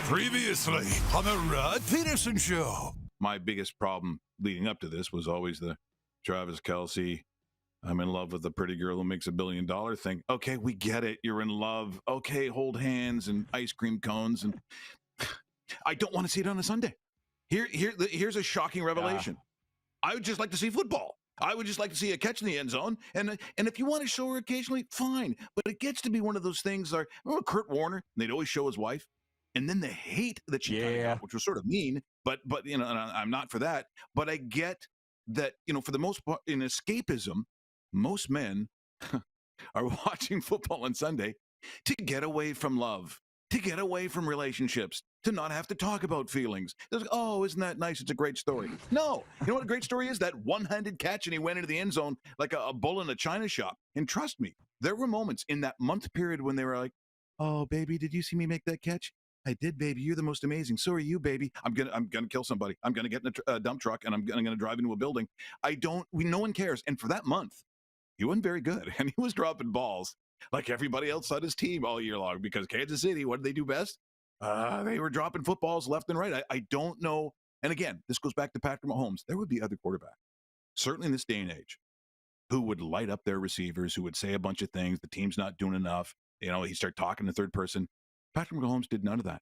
Previously on the Rod Pedersen Show. My biggest problem leading up to this was always the Travis Kelce, I'm in love with the pretty girl who makes $1 billion thing. Okay, we get it. You're in love. Okay, hold hands and ice cream cones. And I don't want to see it on a Sunday. Here's a shocking revelation. I would just like to see football. I would just like to see a catch in the end zone. And if you want to show her occasionally, fine. But it gets to be one of those things like, remember Kurt Warner? They'd always show his wife. And then the hate that she got, which was sort of mean. But you know, and I'm not for that. But I get that, you know, for the most part, in escapism, most men are watching football on Sunday to get away from love, to get away from relationships, to not have to talk about feelings. Oh, isn't that nice? It's a great story. No. You know what a great story is? That one-handed catch and he went into the end zone like a bull in a china shop. And trust me, there were moments in that month period when they were like, oh, baby, did you see me make that catch? I did, baby. You're the most amazing. So are you, baby. I'm gonna kill somebody. I'm gonna get in a dump truck and I'm gonna drive into a building. No one cares. And for that month, he wasn't very good, and he was dropping balls like everybody else on his team all year long because Kansas City, what did they do best? They were dropping footballs left and right. I don't know. And again, this goes back to Patrick Mahomes. There would be other quarterbacks, certainly in this day and age, who would light up their receivers, who would say a bunch of things. The team's not doing enough. You know, he started talking to third person. Patrick Mahomes did none of that.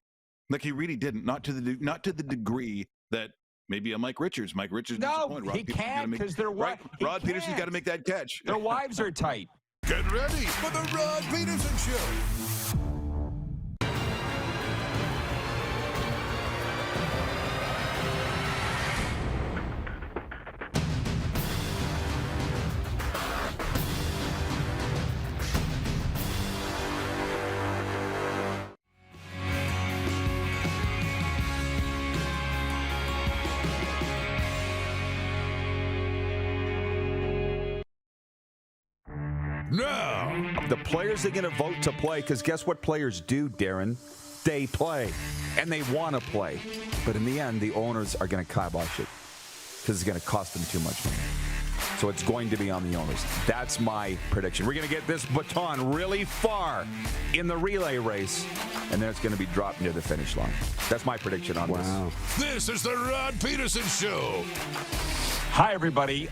Like he really didn't. Not to the degree that maybe a Mike Richards. Mike Richards. No, he can't because they're right. Rod Pedersen's got to make that catch. Their wives are tight. Get ready for the Rod Pedersen Show. Now, the players are going to vote to play because guess what players do, Darren? They play, and they want to play. But in the end, the owners are going to kibosh it because it's going to cost them too much money. So it's going to be on the owners. That's my prediction. We're going to get this baton really far in the relay race, and then it's going to be dropped near the finish line. That's my prediction on this. This is the Rod Pedersen Show. Hi, everybody.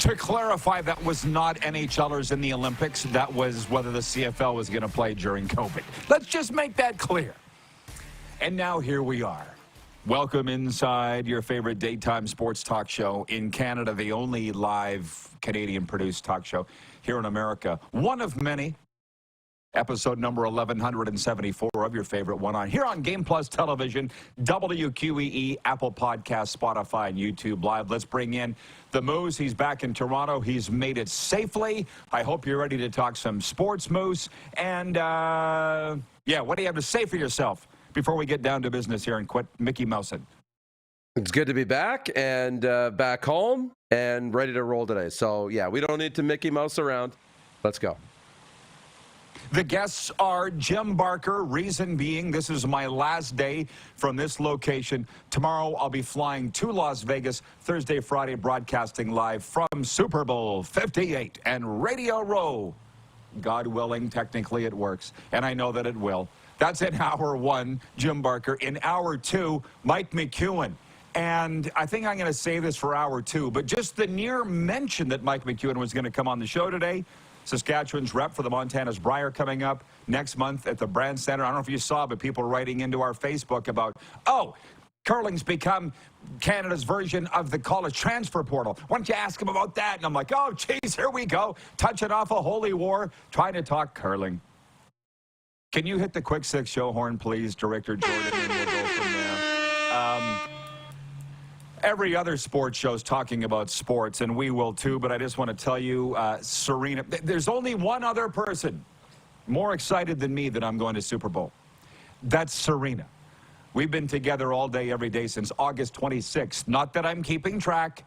To clarify, that was not NHLers in the Olympics. That was whether the CFL was going to play during COVID. Let's just make that clear. And now here we are. Welcome inside your favorite daytime sports talk show in Canada, the only live Canadian-produced talk show here in America. One of many. Episode number 1174 of your favorite one on here on Game Plus Television, WQEE, Apple Podcasts, Spotify, and YouTube Live. Let's bring in the Moose. He's back in Toronto. He's made it safely. I hope you're ready to talk some sports, Moose. And, yeah, what do you have to say for yourself before we get down to business here and quit Mickey Mousin? It's good to be back and back home and ready to roll today. So, yeah, we don't need to Mickey Mouse around. Let's go. The guests are Jim Barker, reason being this is my last day from this location. Tomorrow I'll be flying to Las Vegas, Thursday, Friday, broadcasting live from Super Bowl 58 and Radio Row. God willing, technically it works, and I know that it will. That's in hour one, Jim Barker. In hour two, Mike McEwan. And I think I'm going to say this for hour two, but just the near mention that Mike McEwan was going to come on the show today. Saskatchewan's rep for the Montana's Brier coming up next month at the Brand Center. I don't know if you saw, but people writing into our Facebook about, oh, curling's become Canada's version of the college transfer portal. Why don't you ask him about that? And I'm like, oh, geez, here we go. Touching off a holy war, trying to talk curling. Can you hit the quick six show horn, please, Director Jordan, and we'll go from there. Every other sports show is talking about sports, and we will too, but I just want to tell you, Serena, there's only one other person more excited than me that I'm going to Super Bowl. That's Serena. We've been together all day, every day since August 26th. Not that I'm keeping track,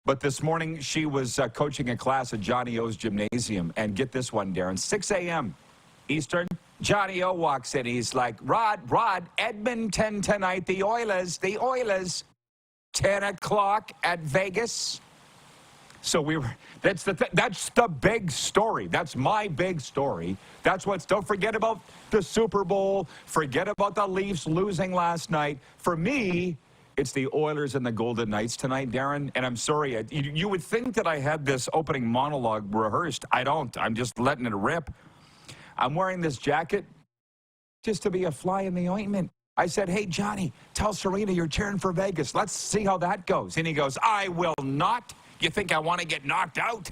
but this morning she was coaching a class at Johnny O's gymnasium, and get this one, Darren, 6 a.m. Eastern. Johnny O walks in. He's like, Rod, Edmonton tonight, the Oilers. 10 o'clock at Vegas. So that's the big story. That's my big story. Don't forget about the Super Bowl. Forget about the Leafs losing last night. For me, it's the Oilers and the Golden Knights tonight, Darren. And I'm sorry, you would think that I had this opening monologue rehearsed. I don't. I'm just letting it rip. I'm wearing this jacket just to be a fly in the ointment. I said, hey, Johnny, tell Serena you're cheering for Vegas. Let's see how that goes. And he goes, I will not. You think I want to get knocked out?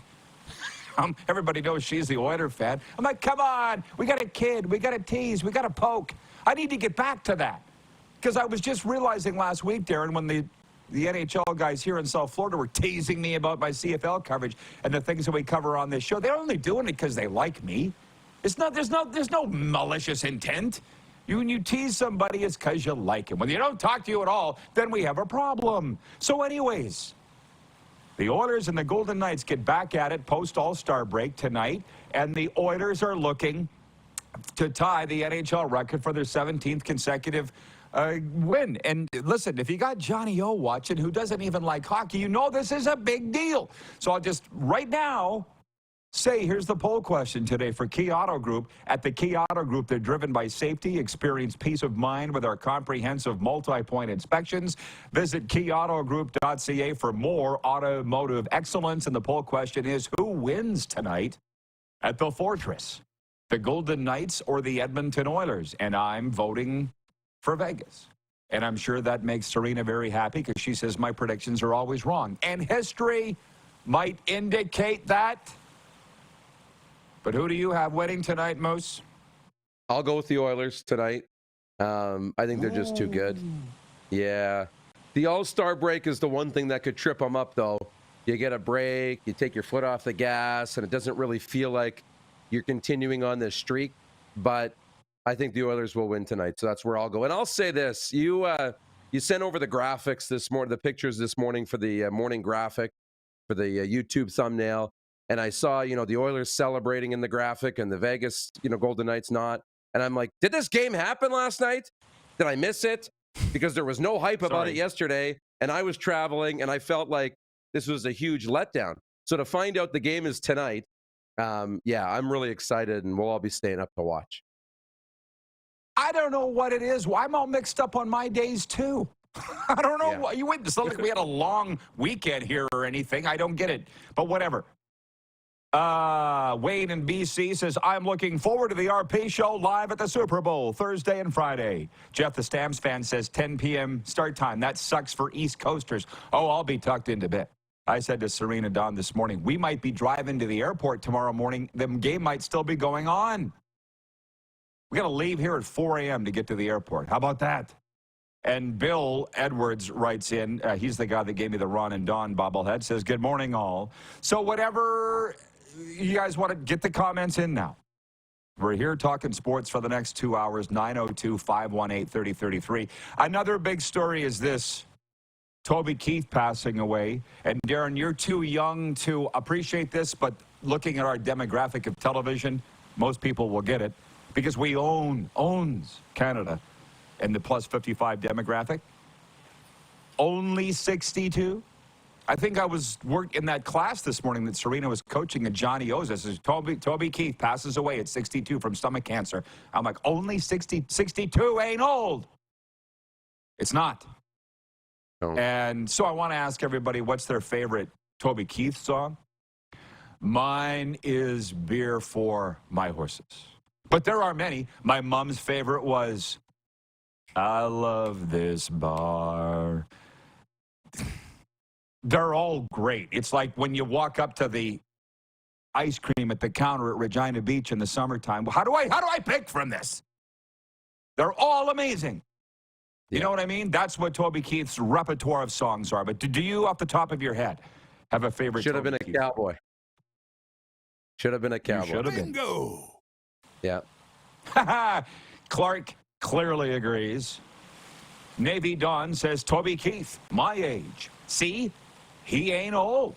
Everybody knows she's the Oiler fan. I'm like, come on. We got a kid. We got to tease. We got to poke. I need to get back to that. Because I was just realizing last week, Darren, when the NHL guys here in South Florida were teasing me about my CFL coverage and the things that we cover on this show, they're only doing it because they like me. There's no malicious intent. When you tease somebody, it's because you like him. When they don't talk to you at all, then we have a problem. So anyways, the Oilers and the Golden Knights get back at it post-All-Star break tonight, and the Oilers are looking to tie the NHL record for their 17th consecutive win. And listen, if you got Johnny O watching who doesn't even like hockey, you know this is a big deal. So I'll just, right now, say, here's the poll question today for Key Auto Group. At the Key Auto Group, they're driven by safety. Experience peace of mind with our comprehensive multi-point inspections. Visit keyautogroup.ca for more automotive excellence. And the poll question is, who wins tonight at the Fortress? The Golden Knights or the Edmonton Oilers? And I'm voting for Vegas. And I'm sure that makes Serena very happy because she says my predictions are always wrong. And history might indicate that. But who do you have winning tonight, Moose? I'll go with the Oilers tonight. I think they're just too good. Yeah. The All-Star break is the one thing that could trip them up, though. You get a break, you take your foot off the gas, and it doesn't really feel like you're continuing on this streak. But I think the Oilers will win tonight, so that's where I'll go. And I'll say this. You sent over the graphics this morning, the pictures this morning for the morning graphic, for the YouTube thumbnail. And I saw, the Oilers celebrating in the graphic and the Vegas, Golden Knights not. And I'm like, did this game happen last night? Did I miss it? Because there was no hype about it yesterday. And I was traveling and I felt like this was a huge letdown. So to find out the game is tonight, yeah, I'm really excited and we'll all be staying up to watch. I don't know what it is. I'm all mixed up on my days too. I don't know. Yeah. It's not like we had a long weekend here or anything. I don't get it. But whatever. Wayne in BC says, I'm looking forward to the RP show live at the Super Bowl Thursday and Friday. Jeff, the Stamps fan, says 10 p.m. start time. That sucks for East Coasters. Oh, I'll be tucked into bed. I said to Serena Dawn this morning, we might be driving to the airport tomorrow morning. The game might still be going on. We got to leave here at 4 a.m. to get to the airport. How about that? And Bill Edwards writes in, he's the guy that gave me the Ron and Don bobblehead, says, good morning, all. So whatever you guys want to get the comments in now. We're here talking sports for the next 2 hours, 902-518-3033. Another big story is this. Toby Keith passing away. And Darren, you're too young to appreciate this, but looking at our demographic of television, most people will get it because we owns Canada and the plus 55 demographic. Only 62. I think I was in that class this morning that Serena was coaching at Johnny O's. This is Toby Keith passes away at 62 from stomach cancer. I'm like, only 62 ain't old. It's not. Oh. And so I want to ask everybody, what's their favorite Toby Keith song? Mine is Beer for My Horses. But there are many. My mom's favorite was, I love this bar. They're all great. It's like when you walk up to the ice cream at the counter at Regina Beach in the summertime. How do I pick from this? They're all amazing. You know what I mean? That's what Toby Keith's repertoire of songs are. But do you, off the top of your head, have a favorite? Should have been a cowboy. Should have been a cowboy. Should have been. Bingo. Yeah. Clark clearly agrees. Navy Dawn says Toby Keith, my age. See? He ain't old.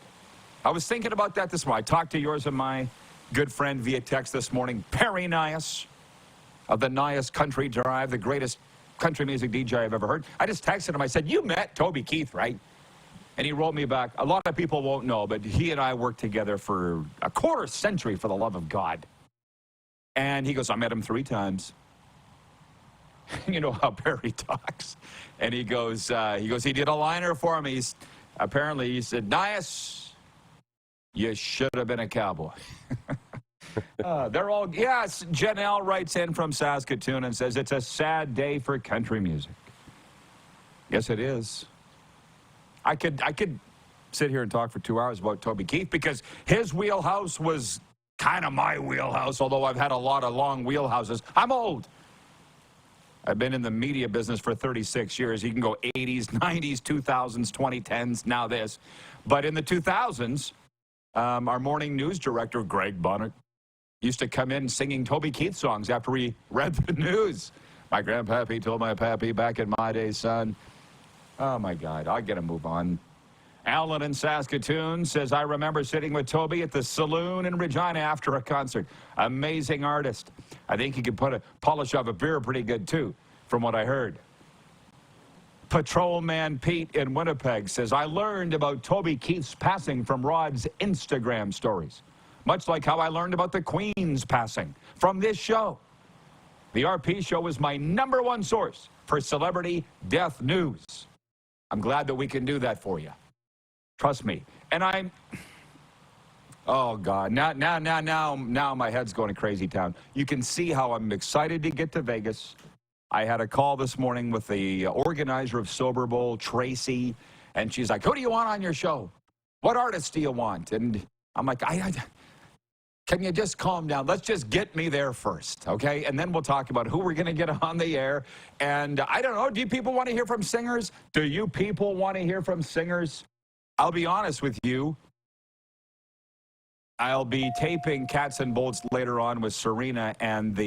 I was thinking about that this morning. I talked to yours and my good friend via text this morning, Perry Nias of the Nias Country Drive, the greatest country music DJ I've ever heard. I just texted him. I said, you met Toby Keith, right? And he wrote me back. A lot of people won't know, but he and I worked together for a quarter century, for the love of God. And he goes, I met him 3 times. You know how Barry talks. And he goes, he did a liner for me. Apparently, he said, Nias, you should have been a cowboy. They're all, yes, Janelle writes in from Saskatchewan and says, it's a sad day for country music. Yes, it is. I could sit here and talk for 2 hours about Toby Keith because his wheelhouse was kind of my wheelhouse, although I've had a lot of long wheelhouses. I'm old. I've been in the media business for 36 years. You can go 80s, 90s, 2000s, 2010s, now this. But in the 2000s, our morning news director, Greg Bonnet, used to come in singing Toby Keith songs after we read the news. My grandpappy told my pappy back in my day, son. Oh, my God. I got to move on. Alan in Saskatoon says, I remember sitting with Toby at the saloon in Regina after a concert. Amazing artist. I think he could put a polish off a beer pretty good, too, from what I heard. Patrolman Pete in Winnipeg says, I learned about Toby Keith's passing from Rod's Instagram stories, much like how I learned about the Queen's passing from this show. The RP show is my #1 source for celebrity death news. I'm glad that we can do that for you. Trust me. And I'm, oh God, now my head's going to crazy town. You can see how I'm excited to get to Vegas. I had a call this morning with the organizer of Sober Bowl, Tracy, and she's like, who do you want on your show? What artists do you want? And I'm like, can you just calm down? Let's just get me there first, okay? And then we'll talk about who we're going to get on the air. And I don't know, do you people want to hear from singers? Do you people want to hear from singers? I'll be honest with you. I'll be taping Cats and Bolts later on with Serena, and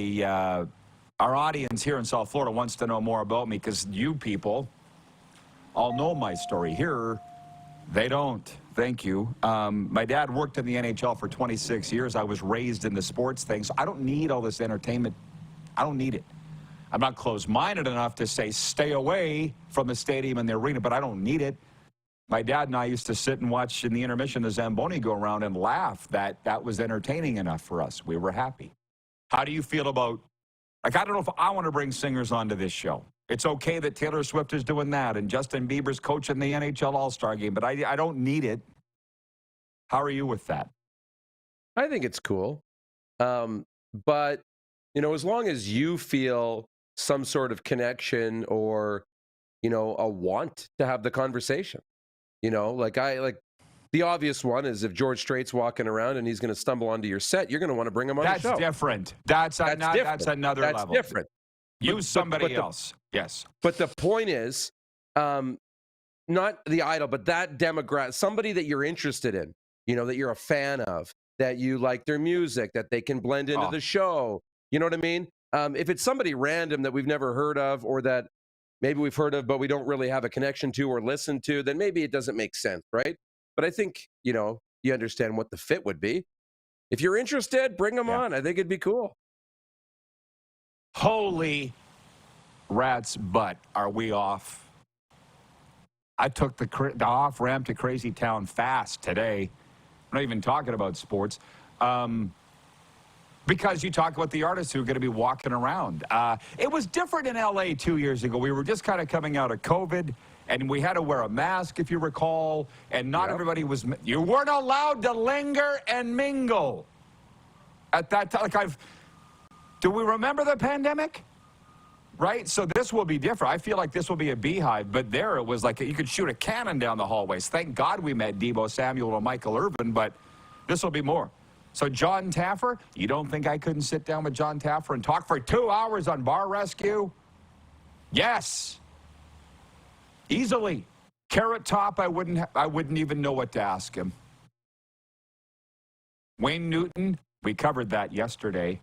our audience here in South Florida wants to know more about me because you people all know my story. Here, they don't. Thank you. My dad worked in the NHL for 26 years. I was raised in the sports thing, so I don't need all this entertainment. I don't need it. I'm not closed-minded enough to say stay away from the stadium and the arena, but I don't need it. My dad and I used to sit and watch in the intermission the Zamboni go around and laugh. That was entertaining enough for us. We were happy. How do you feel about, like, I don't know if I want to bring singers onto this show. It's okay that Taylor Swift is doing that and Justin Bieber's coaching the NHL All-Star game, but I don't need it. How are you with that? I think it's cool. But, you know, as long as you feel some sort of connection or, you know, a want to have the conversation, you know, like the obvious one is if George Strait's walking around and he's going to stumble onto your set, you're going to want to bring him on the show. That's different. That's another level. That's different. Use somebody else. Yes. But the point is, not the idol, but that demographic, somebody that you're interested in, you know, that you're a fan of, that you like their music, that they can blend into the show. You know what I mean? If it's somebody random that we've never heard of or that maybe we've heard of but we don't really have a connection to or listen to, then maybe it doesn't make sense, right? But I think, you know, you understand what the fit would be. If you're interested, bring them on. I think it'd be cool. Holy rat's butt, are we off? I took the off-ramp to Crazy Town fast today. I'm not even talking about sports. Because you talk about the artists who are going to be walking around. It was different in L.A. 2 years ago. We were just kind of coming out of COVID, and we had to wear a mask, if you recall, and not everybody was... You weren't allowed to linger and mingle at that time. Like do we remember the pandemic? Right? So this will be different. I feel like this will be a beehive, but there it was like you could shoot a cannon down the hallways. Thank God we met Debo Samuel and Michael Irvin, but this will be more. So John Taffer, you don't think I couldn't sit down with John Taffer and talk for 2 hours on bar rescue? Yes. Easily. Carrot Top, I wouldn't even know what to ask him. Wayne Newton, we covered that yesterday.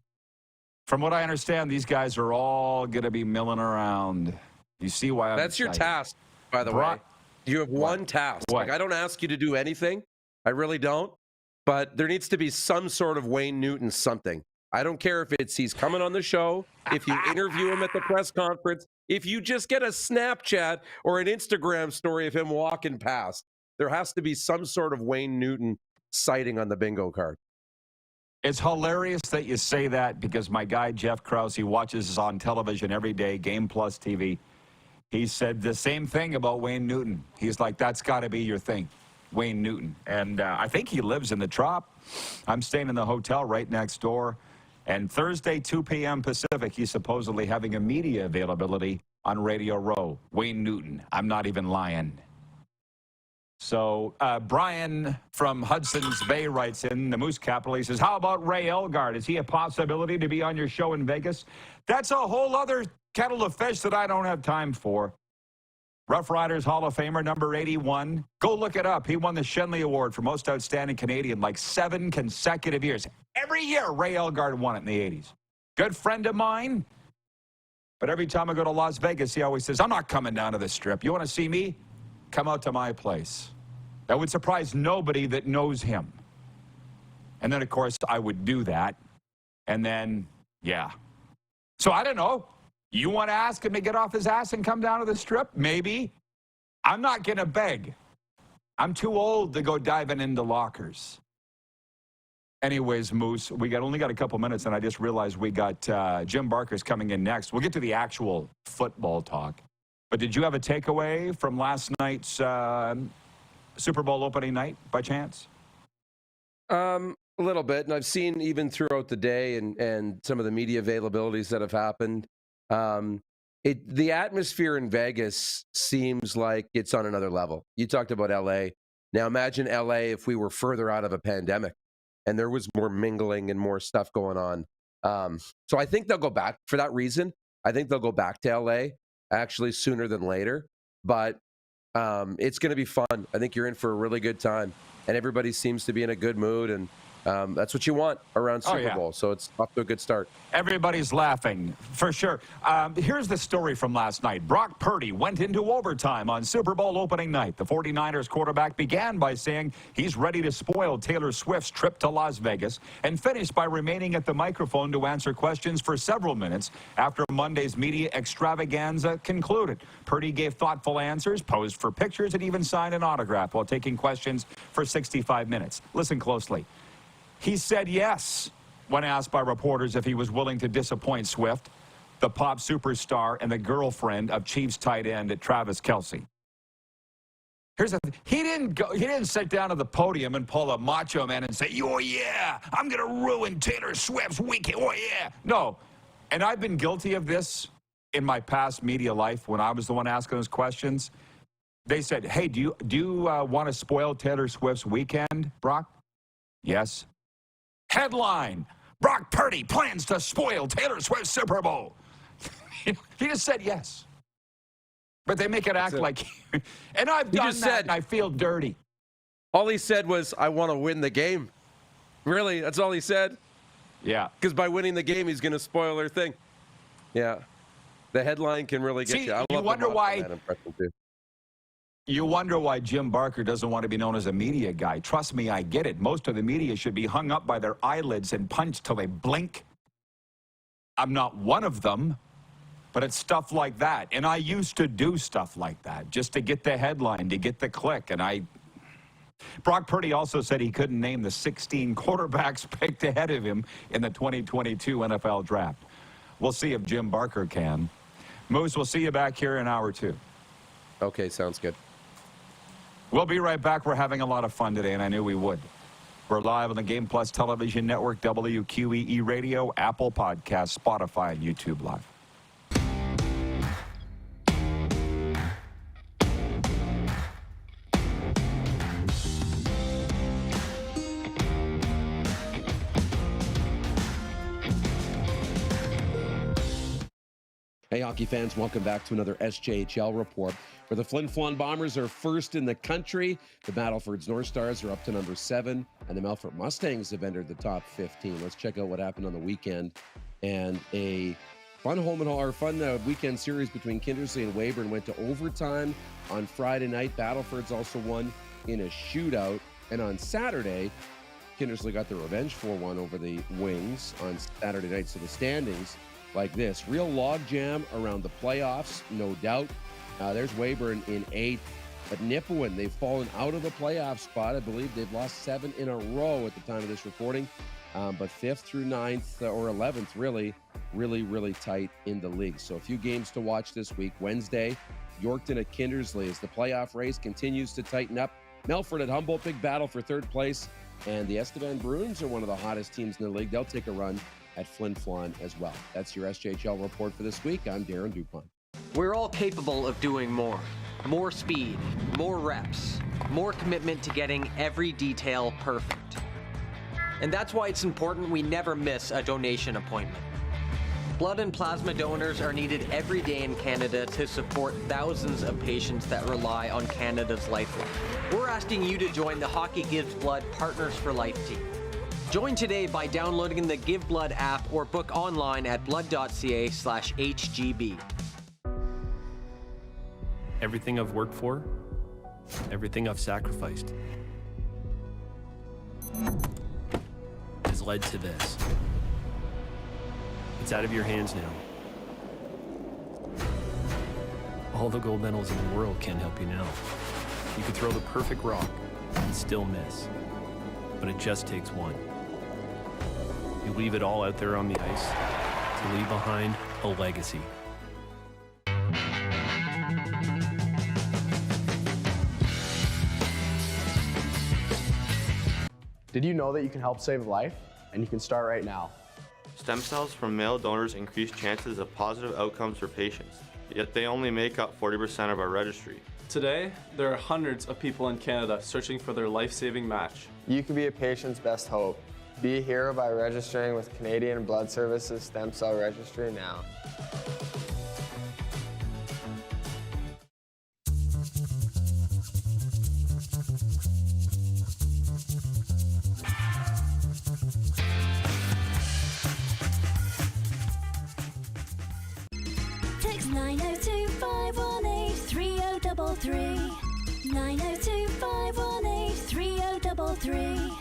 From what I understand, these guys are all going to be milling around. You see why I'm That's excited. Your task, by the way. You have one task. What? Like, I don't ask you to do anything. I really don't. But there needs to be some sort of Wayne Newton something. I don't care if it's he's coming on the show, if you interview him at the press conference, if you just get a Snapchat or an Instagram story of him walking past. There has to be some sort of Wayne Newton sighting on the bingo card. It's hilarious that you say that because my guy, Jeff Krause, he watches us on television every day, Game Plus TV. He said the same thing about Wayne Newton. He's like, that's got to be your thing, Wayne Newton. And I think he lives in the Trop. I'm staying in the hotel right next door. And Thursday, 2 p.m. Pacific, he's supposedly having a media availability on Radio Row. Wayne Newton. I'm not even lying. So Brian from Hudson's Bay writes in, the Moose capital. He says, how about Ray Elgard? Is he a possibility to be on your show in Vegas? That's a whole other kettle of fish that I don't have time for. Rough Riders Hall of Famer, number 81. Go look it up. He won the Shenley Award for Most Outstanding Canadian like 7 consecutive years. Every year, Ray Elgard won it in the 80s. Good friend of mine. But every time I go to Las Vegas, he always says, I'm not coming down to the Strip. You want to see me? Come out to my place. That would surprise nobody that knows him. And then, of course, I would do that. And then, yeah. So I don't know. You want to ask him to get off his ass and come down to the Strip? Maybe. I'm not going to beg. I'm too old to go diving into lockers. Anyways, Moose, we only got a couple minutes, and I just realized we got Jim Barker's coming in next. We'll get to the actual football talk. But did you have a takeaway from last night's Super Bowl opening night, by chance? A little bit, and I've seen even throughout the day and some of the media availabilities that have happened. The atmosphere in Vegas seems like it's on another level. You talked about LA. Now imagine LA if we were further out of a pandemic and there was more mingling and more stuff going on. So I think they'll go back for that reason. I think they'll go back to LA actually sooner than later. But it's going to be fun. I think you're in for a really good time. And everybody seems to be in a good mood. And that's what you want around Super Bowl. So it's off to a good start. Everybody's laughing, for sure. Here's the story from last night. Brock Purdy went into overtime on Super Bowl opening night. The 49ers quarterback began by saying he's ready to spoil Taylor Swift's trip to Las Vegas and finished by remaining at the microphone to answer questions for several minutes after Monday's media extravaganza concluded. Purdy gave thoughtful answers, posed for pictures, and even signed an autograph while taking questions for 65 minutes. Listen closely. He said yes when asked by reporters if he was willing to disappoint Swift, the pop superstar and the girlfriend of Chiefs tight end Travis Kelce. Here's the thing. He didn't sit down at the podium and pull a Macho Man and say, oh, yeah, I'm going to ruin Taylor Swift's weekend. Oh, yeah. No. And I've been guilty of this in my past media life when I was the one asking those questions. They said, hey, do you want to spoil Taylor Swift's weekend, Brock? Yes. Headline, Brock Purdy plans to spoil Taylor Swift's Super Bowl. He just said yes. But they make it act like, and I've done that and I feel dirty. All he said was, I want to win the game. Really? That's all he said? Yeah. Because by winning the game, he's going to spoil her thing. Yeah. The headline can really get you. I you love wonder why. that impression too. You wonder why Jim Barker doesn't want to be known as a media guy. Trust me, I get it. Most of the media should be hung up by their eyelids and punched till they blink. I'm not one of them, but it's stuff like that. And I used to do stuff like that just to get the headline, to get the click. And Brock Purdy also said he couldn't name the 16 quarterbacks picked ahead of him in the 2022 NFL draft. We'll see if Jim Barker can. Moose, we'll see you back here in an hour or two. Okay, sounds good. We'll be right back. We're having a lot of fun today, and I knew we would. We're live on the Game Plus Television Network, WQEE Radio, Apple Podcasts, Spotify, and YouTube Live. Hey, hockey fans, welcome back to another SJHL report, where the Flin Flon Bombers are first in the country. The Battlefords North Stars are up to number 7, and the Melfort Mustangs have entered the top 15. Let's check out what happened on the weekend. And a fun weekend series between Kindersley and Weyburn went to overtime on Friday night. Battlefords also won in a shootout. And on Saturday, Kindersley got their revenge 4-1 over the Wings on Saturday night. So the standings like this. Real log jam around the playoffs, no doubt. There's Weyburn in 8th, But McEwan, they've fallen out of the playoff spot. I believe they've lost 7 in a row at the time of this reporting. But 5th through 9th or 11th, really tight in the league. So a few games to watch this week. Wednesday, Yorkton at Kindersley as the playoff race continues to tighten up. Melfort at Humboldt, big battle for 3rd place. And the Estevan Bruins are one of the hottest teams in the league. They'll take a run at Flin Flon as well. That's your SJHL report for this week. I'm Darren Dupont. We're all capable of doing more. More speed, more reps, more commitment to getting every detail perfect. And that's why it's important we never miss a donation appointment. Blood and plasma donors are needed every day in Canada to support thousands of patients that rely on Canada's lifeline. We're asking you to join the Hockey Gives Blood Partners for Life team. Join today by downloading the Give Blood app or book online at blood.ca/HGB. Everything I've worked for, everything I've sacrificed, has led to this. It's out of your hands now. All the gold medals in the world can't help you now. You could throw the perfect rock and still miss, but it just takes one. You leave it all out there on the ice to leave behind a legacy. Did you know that you can help save a life? And you can start right now. Stem cells from male donors increase chances of positive outcomes for patients, yet they only make up 40% of our registry. Today, there are hundreds of people in Canada searching for their life-saving match. You can be a patient's best hope. Be a hero by registering with Canadian Blood Services Stem Cell Registry now. Text 902-518-3033. 902-518-3033.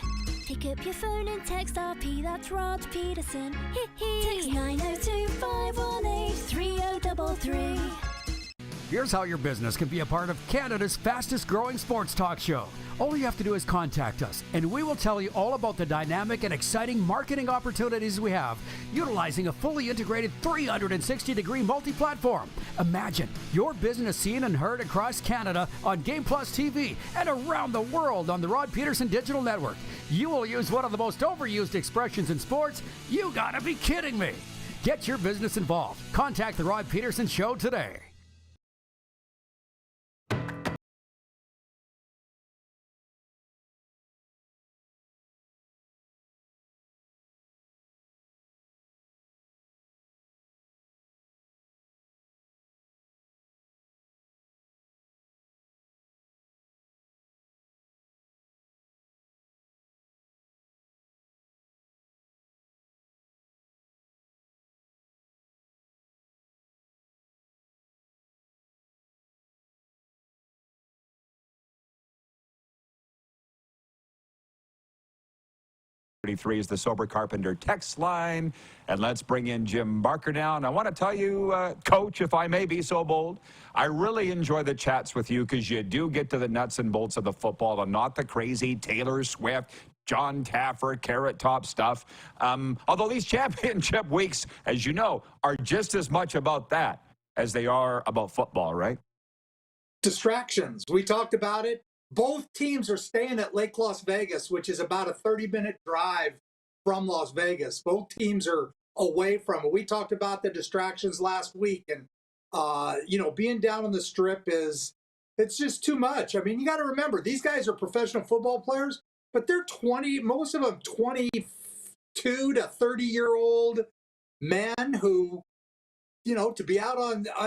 Pick up your phone and text RP, that's Rod Pedersen. Text 902-518-3033. Here's how your business can be a part of Canada's fastest growing sports talk show. All you have to do is contact us, and we will tell you all about the dynamic and exciting marketing opportunities we have, utilizing a fully integrated 360-degree multi-platform. Imagine your business seen and heard across Canada on Game Plus TV and around the world on the Rod Pedersen Digital Network. You will use one of the most overused expressions in sports. You gotta be kidding me. Get your business involved. Contact the Rod Pedersen Show today. Is the Sober Carpenter text line. And let's bring in Jim Barker now. And I want to tell you, Coach, if I may be so bold, I really enjoy the chats with you because you do get to the nuts and bolts of the football and not the crazy Taylor Swift, John Taffer, Carrot Top stuff. Although these championship weeks, as you know, are just as much about that as they are about football, right? Distractions. We talked about it. Both teams are staying at Lake Las Vegas, which is about a 30-minute drive from Las Vegas. Both teams are away from it. We talked about the distractions last week, and being down on the Strip it's just too much. I mean, you got to remember, these guys are professional football players, but they're most of them 22 to 30-year-old men who, to be out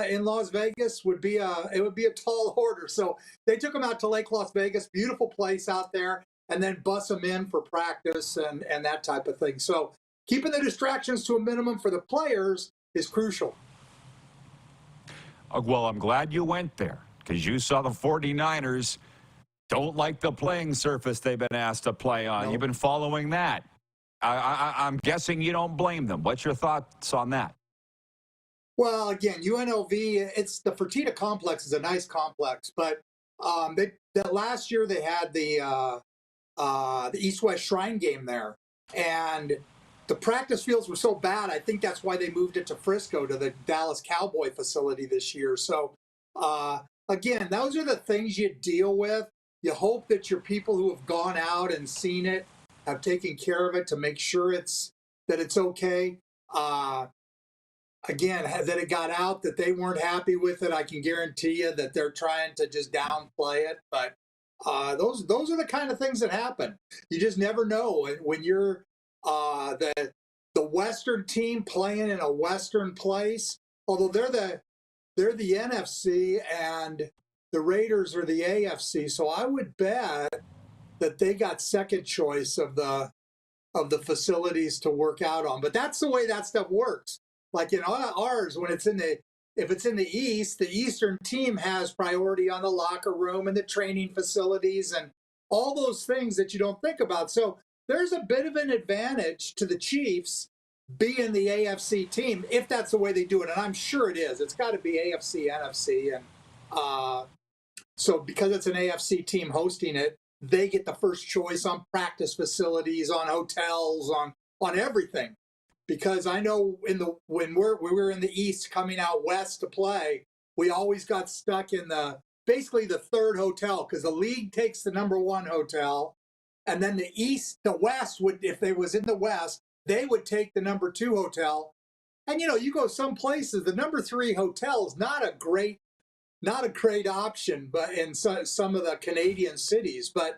in Las Vegas would be a tall order. So they took them out to Lake Las Vegas, beautiful place out there, and then bus them in for practice and that type of thing. So keeping the distractions to a minimum for the players is crucial. Well, I'm glad you went there because you saw the 49ers don't like the playing surface they've been asked to play on. No. You've been following that. I'm guessing you don't blame them. What's your thoughts on that? Well, again, UNLV, the Fertitta complex is a nice complex, but That last year they had the East-West Shrine game there, and the practice fields were so bad. I think that's why they moved it to Frisco, to the Dallas Cowboy facility this year. So again, those are the things you deal with. You hope that your people who have gone out and seen it have taken care of it to make sure that it's okay. Again, that it got out, that they weren't happy with it. I can guarantee you that they're trying to just downplay it. But those are the kind of things that happen. You just never know when you're the Western team playing in a Western place. Although they're the NFC and the Raiders are the AFC, so I would bet that they got second choice of the facilities to work out on. But that's the way that stuff works. Like in ours, when if it's in the East, the Eastern team has priority on the locker room and the training facilities and all those things that you don't think about. So there's a bit of an advantage to the Chiefs being the AFC team, if that's the way they do it. And I'm sure it is. It's got to be AFC, NFC. And so because it's an AFC team hosting it, they get the first choice on practice facilities, on hotels, on everything. Because I know when we were in the East coming out West to play, we always got stuck in basically the third hotel, because the league takes the number one hotel, and then the West would, if they was in the West, they would take the number two hotel. And you go some places, the number three hotel is not a great option, but in some of the Canadian cities. But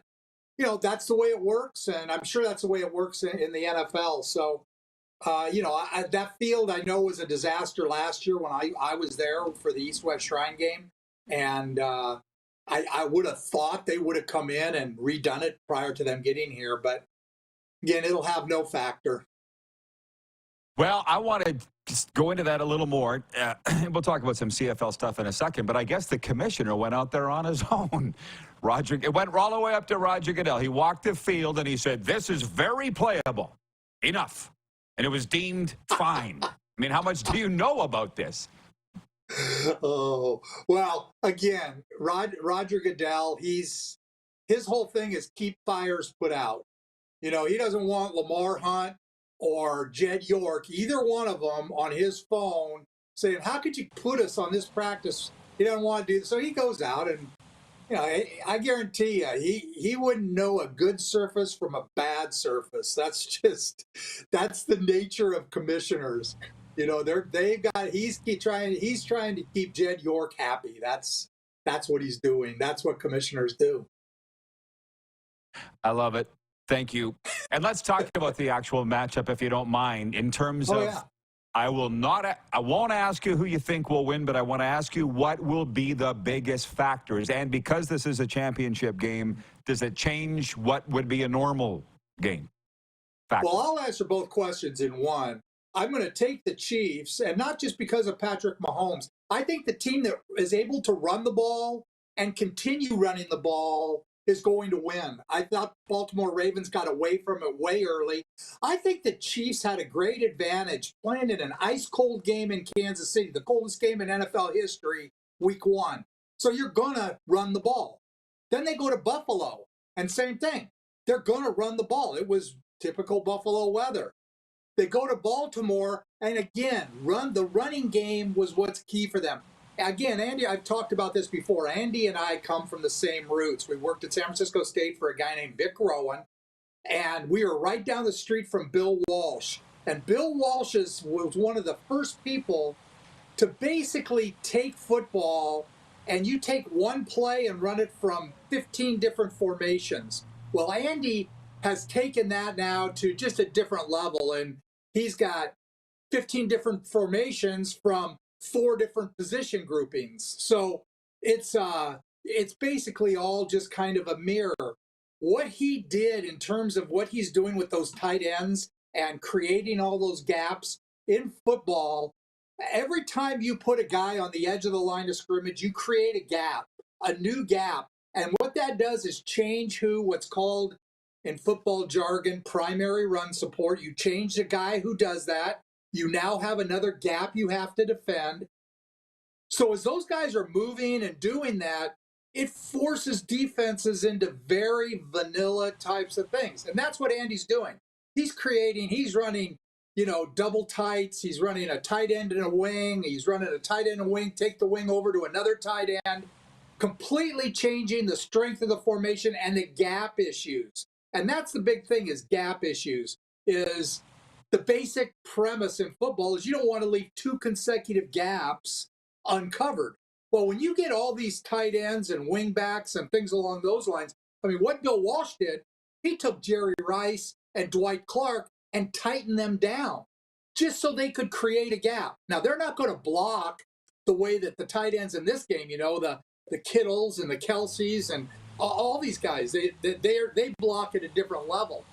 that's the way it works, and I'm sure that's the way it works in the NFL. So. That field I know was a disaster last year when I was there for the East-West Shrine game. And I would have thought they would have come in and redone it prior to them getting here. But again, it'll have no factor. Well, I want to just go into that a little more. We'll talk about some CFL stuff in a second. But I guess the commissioner went out there on his own. It went all the way up to Roger Goodell. He walked the field and he said, "This is very playable. Enough." And it was deemed fine. I mean, how much do you know about this? Oh, well, again, Roger Goodell, his whole thing is keep fires put out. He doesn't want Lamar Hunt or Jed York, either one of them, on his phone saying, how could you put us on this practice? He doesn't want to do this. So he goes out and, I guarantee you, he wouldn't know a good surface from a bad surface. That's the nature of commissioners. He's trying to keep Jed York happy. That's what he's doing. That's what commissioners do. I love it. Thank you. And let's talk about the actual matchup, if you don't mind, in terms of. Yeah. I won't ask you who you think will win, but I want to ask you what will be the biggest factors. And because this is a championship game, does it change what would be a normal game? Well, I'll answer both questions in one. I'm going to take the Chiefs, and not just because of Patrick Mahomes. I think the team that is able to run the ball and continue running the ball is going to win. I thought Baltimore Ravens got away from it way early. I think the Chiefs had a great advantage playing in an ice-cold game in Kansas City, the coldest game in NFL history, week 1. So you're going to run the ball. Then they go to Buffalo, and same thing. They're going to run the ball. It was typical Buffalo weather. They go to Baltimore, and again, the running game was what's key for them. Again, Andy, I've talked about this before. Andy and I come from the same roots. We worked at San Francisco State for a guy named Vic Rowan, and we were right down the street from Bill Walsh. And Bill Walsh was one of the first people to basically take football, and you take one play and run it from 15 different formations. Well, Andy has taken that now to just a different level, and he's got 15 different formations from 4 different position groupings. So it's basically all just kind of a mirror. What he did in terms of what he's doing with those tight ends and creating all those gaps in football, every time you put a guy on the edge of the line of scrimmage, you create a gap, a new gap. And what that does is change what's called in football jargon, primary run support. You change the guy who does that. You now have another gap you have to defend. So as those guys are moving and doing that, it forces defenses into very vanilla types of things. And that's what Andy's doing. He's running, double tights. He's running a tight end and a wing. He's running a tight end and a wing, take the wing over to another tight end, completely changing the strength of the formation and the gap issues. And that's the big thing, is gap issues. Is the basic premise in football is you don't want to leave 2 consecutive gaps uncovered. Well, when you get all these tight ends and wing backs and things along those lines, I mean, what Bill Walsh did, he took Jerry Rice and Dwight Clark and tightened them down just so they could create a gap. Now, they're not going to block the way that the tight ends in this game, the Kittles and the Kelseys and all these guys, they block at a different level.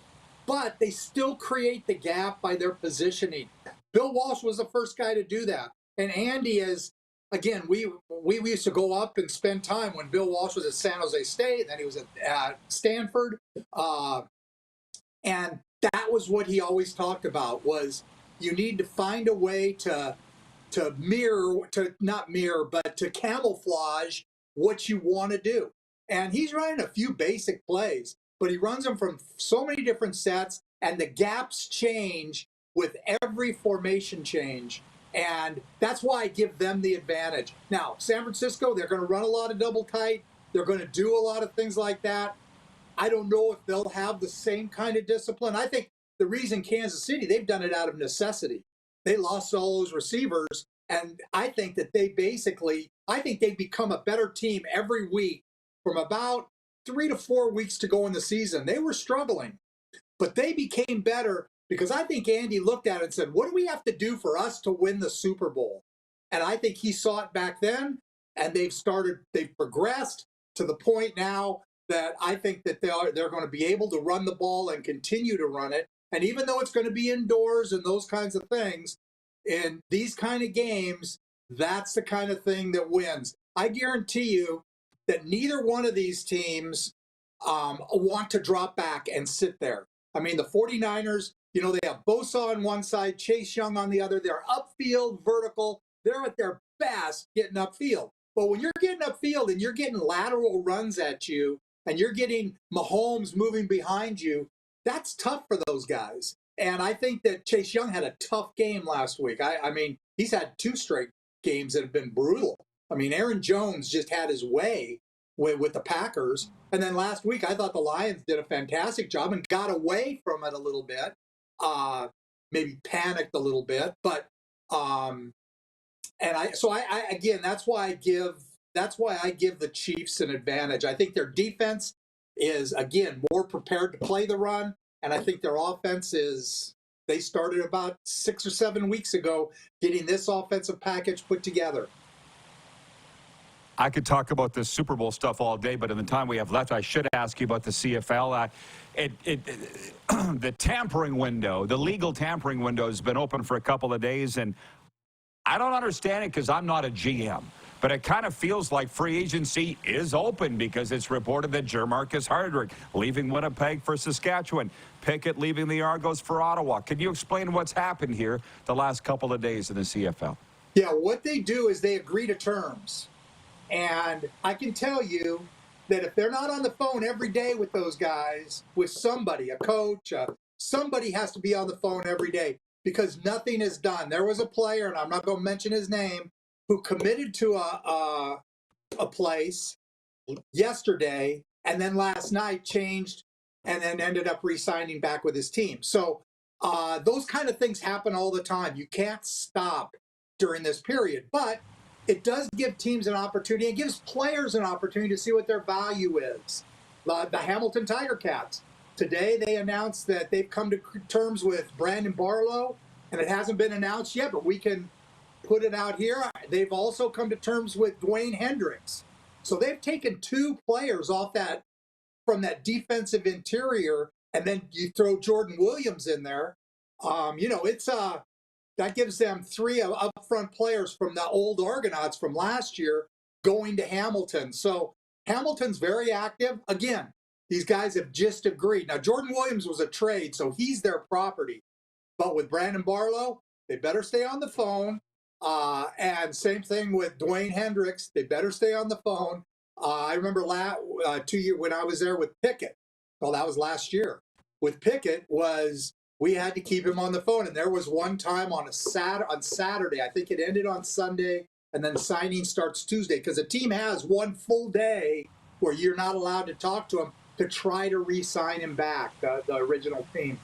But they still create the gap by their positioning. Bill Walsh was the first guy to do that. And Andy is, again, we used to go up and spend time when Bill Walsh was at San Jose State, and then he was at Stanford. And that was what he always talked about, was you need to find a way to camouflage what you want to do. And he's running a few basic plays, but he runs them from so many different sets, and the gaps change with every formation change. And that's why I give them the advantage. Now, San Francisco, they're going to run a lot of double tight. They're going to do a lot of things like that. I don't know if they'll have the same kind of discipline. I think the reason Kansas City, they've done it out of necessity. They lost all those receivers, and I think that they become a better team every week from about 3 to 4 weeks to go in the season. They were struggling, but they became better because I think Andy looked at it and said, what do we have to do for us to win the Super Bowl? And I think he saw it back then, and they've progressed to the point now that I think that they're going to be able to run the ball and continue to run it. And even though it's going to be indoors and those kinds of things, in these kind of games, that's the kind of thing that wins. I guarantee you that neither one of these teams want to drop back and sit there. I mean, the 49ers, they have Bosa on one side, Chase Young on the other. They're upfield, vertical. They're at their best getting upfield. But when you're getting upfield and you're getting lateral runs at you and you're getting Mahomes moving behind you, that's tough for those guys. And I think that Chase Young had a tough game last week. I mean, he's had 2 straight games that have been brutal. I mean, Aaron Jones just had his way with the Packers. And then last week, I thought the Lions did a fantastic job and got away from it a little bit. Maybe panicked a little bit. But, again, that's why I give the Chiefs an advantage. I think their defense is, again, more prepared to play the run. And I think their offense they started about 6 or 7 weeks ago getting this offensive package put together. I could talk about this Super Bowl stuff all day, but in the time we have left, I should ask you about the CFL. The tampering window, the legal tampering window has been open for a couple of days, and I don't understand it because I'm not a GM. But it kind of feels like free agency is open because it's reported that Jermarcus Hardrick leaving Winnipeg for Saskatchewan, Pickett leaving the Argos for Ottawa. Can you explain what's happened here the last couple of days in the CFL? Yeah, what they do is they agree to terms. And I can tell you that if they're not on the phone every day with those guys, with somebody, a coach, somebody has to be on the phone every day because nothing is done. There was a player, and I'm not going to mention his name, who committed to a place yesterday and then last night changed and then ended up re-signing back with his team. So those kind of things happen all the time. You can't stop during this period, but it does give teams an opportunity. It gives players an opportunity to see what their value is. The Hamilton Tiger Cats, today they announced that they've come to terms with Brandon Barlow, and it hasn't been announced yet, but we can put it out here. They've also come to terms with Dwayne Hendricks. So they've taken 2 players off from that defensive interior, and then you throw Jordan Williams in there. That gives them 3 upfront players from the old Argonauts from last year going to Hamilton. So Hamilton's very active. Again, these guys have just agreed. Now, Jordan Williams was a trade, so he's their property. But with Brandon Barlow, they better stay on the phone. And same thing with Dwayne Hendricks. They better stay on the phone. I remember 2 years when I was there with Pickett. Well, that was last year. With Pickett we had to keep him on the phone. And there was one time on Saturday, I think it ended on Sunday, and then signing starts Tuesday, because a team has one full day where you're not allowed to talk to him to try to re-sign him back, the original team,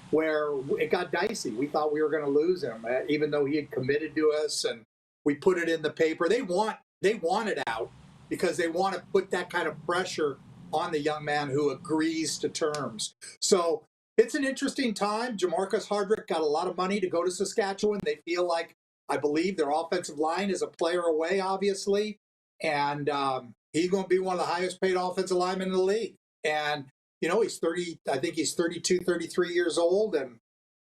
where it got dicey. We thought we were going to lose him, even though he had committed to us, and we put it in the paper. They want it out because they want to put that kind of pressure on the young man who agrees to terms. So it's an interesting time. Jamarcus Hardrick got a lot of money to go to Saskatchewan. They feel like, I believe, their offensive line is a player away, obviously, and he's going to be one of the highest paid offensive linemen in the league. And, he's 32, 33 years old, and,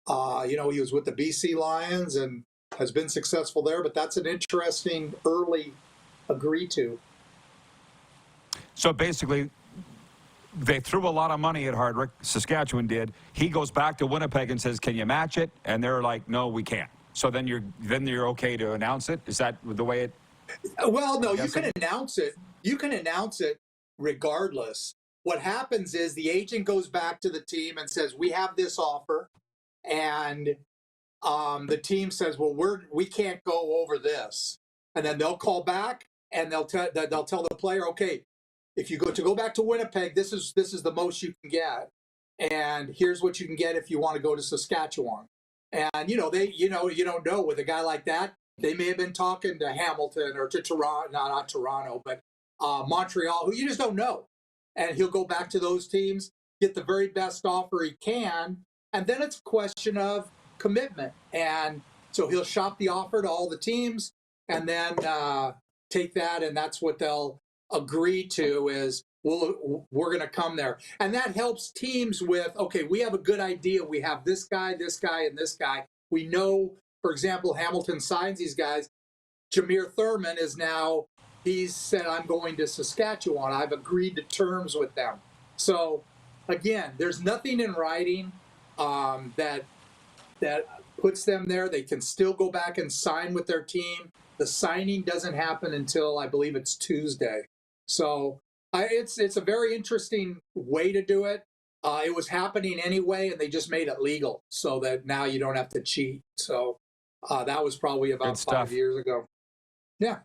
he was with the BC Lions and has been successful there, but that's an interesting early agree to. So basically, they threw a lot of money at Hardrick. Saskatchewan did. He goes back to Winnipeg and says, "Can you match it?" And they're like, "No, we can't." So then you're okay to announce it. Is that the way it? Well, no, you can announce it. You can announce it regardless. What happens is the agent goes back to the team and says, "We have this offer," and the team says, "Well, we can't go over this," and then they'll call back and they'll tell the player, "Okay, if you go back to Winnipeg, this is the most you can get, and here's what you can get if you want to go to Saskatchewan." And you don't know with a guy like that. They may have been talking to Hamilton or to Toronto, not Toronto, but Montreal, who you just don't know. And he'll go back to those teams, get the very best offer he can, and then it's a question of commitment. And so he'll shop the offer to all the teams, and then take that, and that's what they'll agree to is, we're going to come there. And that helps teams with, okay, we have a good idea. We have this guy, and this guy. We know, for example, Hamilton signs these guys. Jameer Thurman he's said, "I'm going to Saskatchewan. I've agreed to terms with them." So again, there's nothing in writing that puts them there. They can still go back and sign with their team. The signing doesn't happen until, I believe, it's Tuesday. So it's a very interesting way to do it. It was happening anyway, and they just made it legal so that now you don't have to cheat. So that was probably about 5 years ago. Yeah.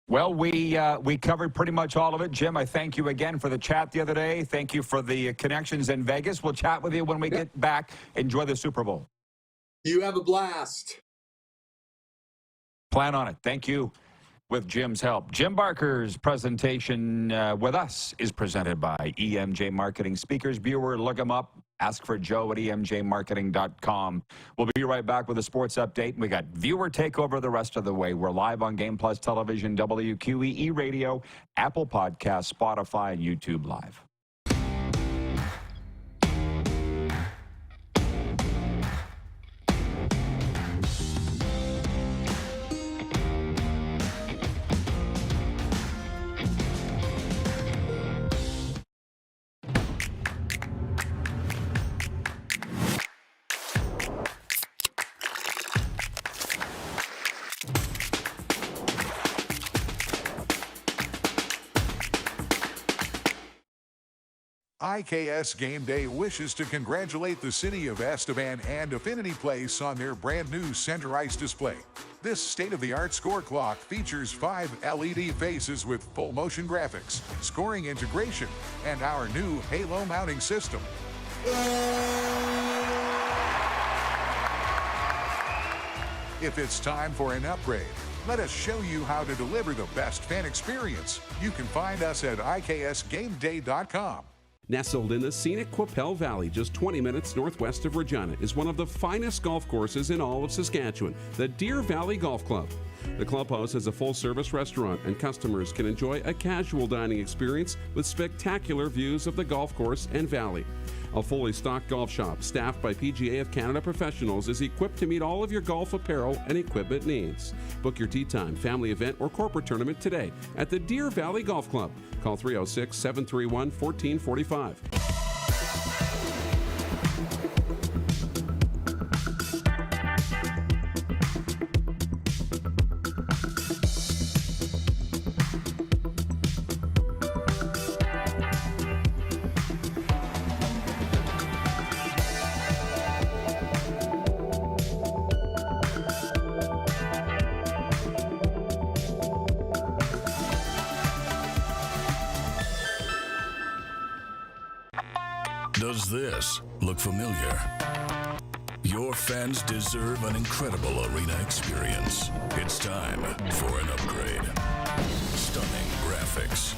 Well, we covered pretty much all of it. Jim, I thank you again for the chat the other day. Thank you for the connections in Vegas. We'll chat with you when we get back. Enjoy the Super Bowl. You have a blast. Plan on it. Thank you. With Jim's help. Jim Barker's presentation with us is presented by EMJ Marketing Speakers Bureau. Look him up. Ask for Joe at emjmarketing.com. We'll be right back with a sports update. We got viewer takeover the rest of the way. We're live on Game Plus Television, WQEE Radio, Apple Podcasts, Spotify, and YouTube Live. IKS Game Day wishes to congratulate the city of Estevan and Affinity Place on their brand new center ice display. This state-of-the-art score clock features 5 LED faces with full motion graphics, scoring integration, and our new Halo mounting system. If it's time for an upgrade, let us show you how to deliver the best fan experience. You can find us at IKSGameDay.com. Nestled in the scenic Qu'Appelle Valley, just 20 minutes northwest of Regina, is one of the finest golf courses in all of Saskatchewan, the Deer Valley Golf Club. The clubhouse has a full-service restaurant, and customers can enjoy a casual dining experience with spectacular views of the golf course and valley. A fully stocked golf shop, staffed by PGA of Canada professionals, is equipped to meet all of your golf apparel and equipment needs. Book your tee time, family event, or corporate tournament today at the Deer Valley Golf Club. Call 306-731-1445. Does this look familiar? Your fans deserve an incredible arena experience. It's time for an upgrade. Stunning graphics.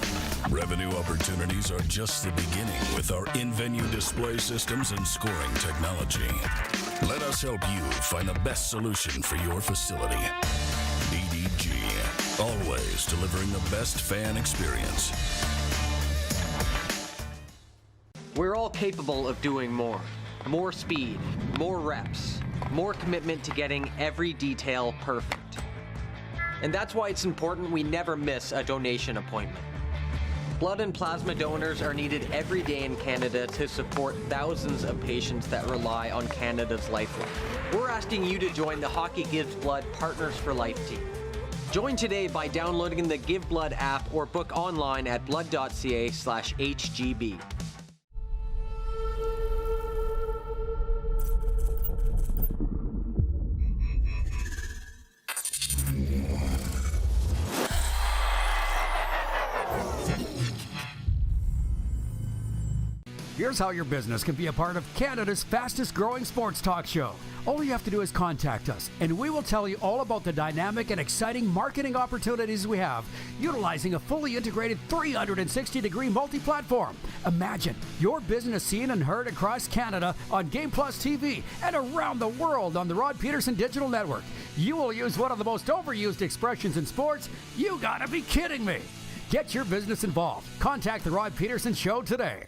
Revenue opportunities are just the beginning with our in-venue display systems and scoring technology. Let us help you find the best solution for your facility. BDG, always delivering the best fan experience. We're all capable of doing more. More speed, more reps, more commitment to getting every detail perfect. And that's why it's important we never miss a donation appointment. Blood and plasma donors are needed every day in Canada to support thousands of patients that rely on Canada's lifeline. We're asking you to join the Hockey Gives Blood Partners for Life team. Join today by downloading the Give Blood app or book online at blood.ca/HGB. Here's how your business can be a part of Canada's fastest growing sports talk show. All you have to do is contact us, and we will tell you all about the dynamic and exciting marketing opportunities we have, utilizing a fully integrated 360-degree multi-platform. Imagine your business seen and heard across Canada on Game Plus TV and around the world on the Rod Pedersen Digital Network. You will use one of the most overused expressions in sports. You gotta be kidding me. Get your business involved. Contact the Rod Pedersen Show today.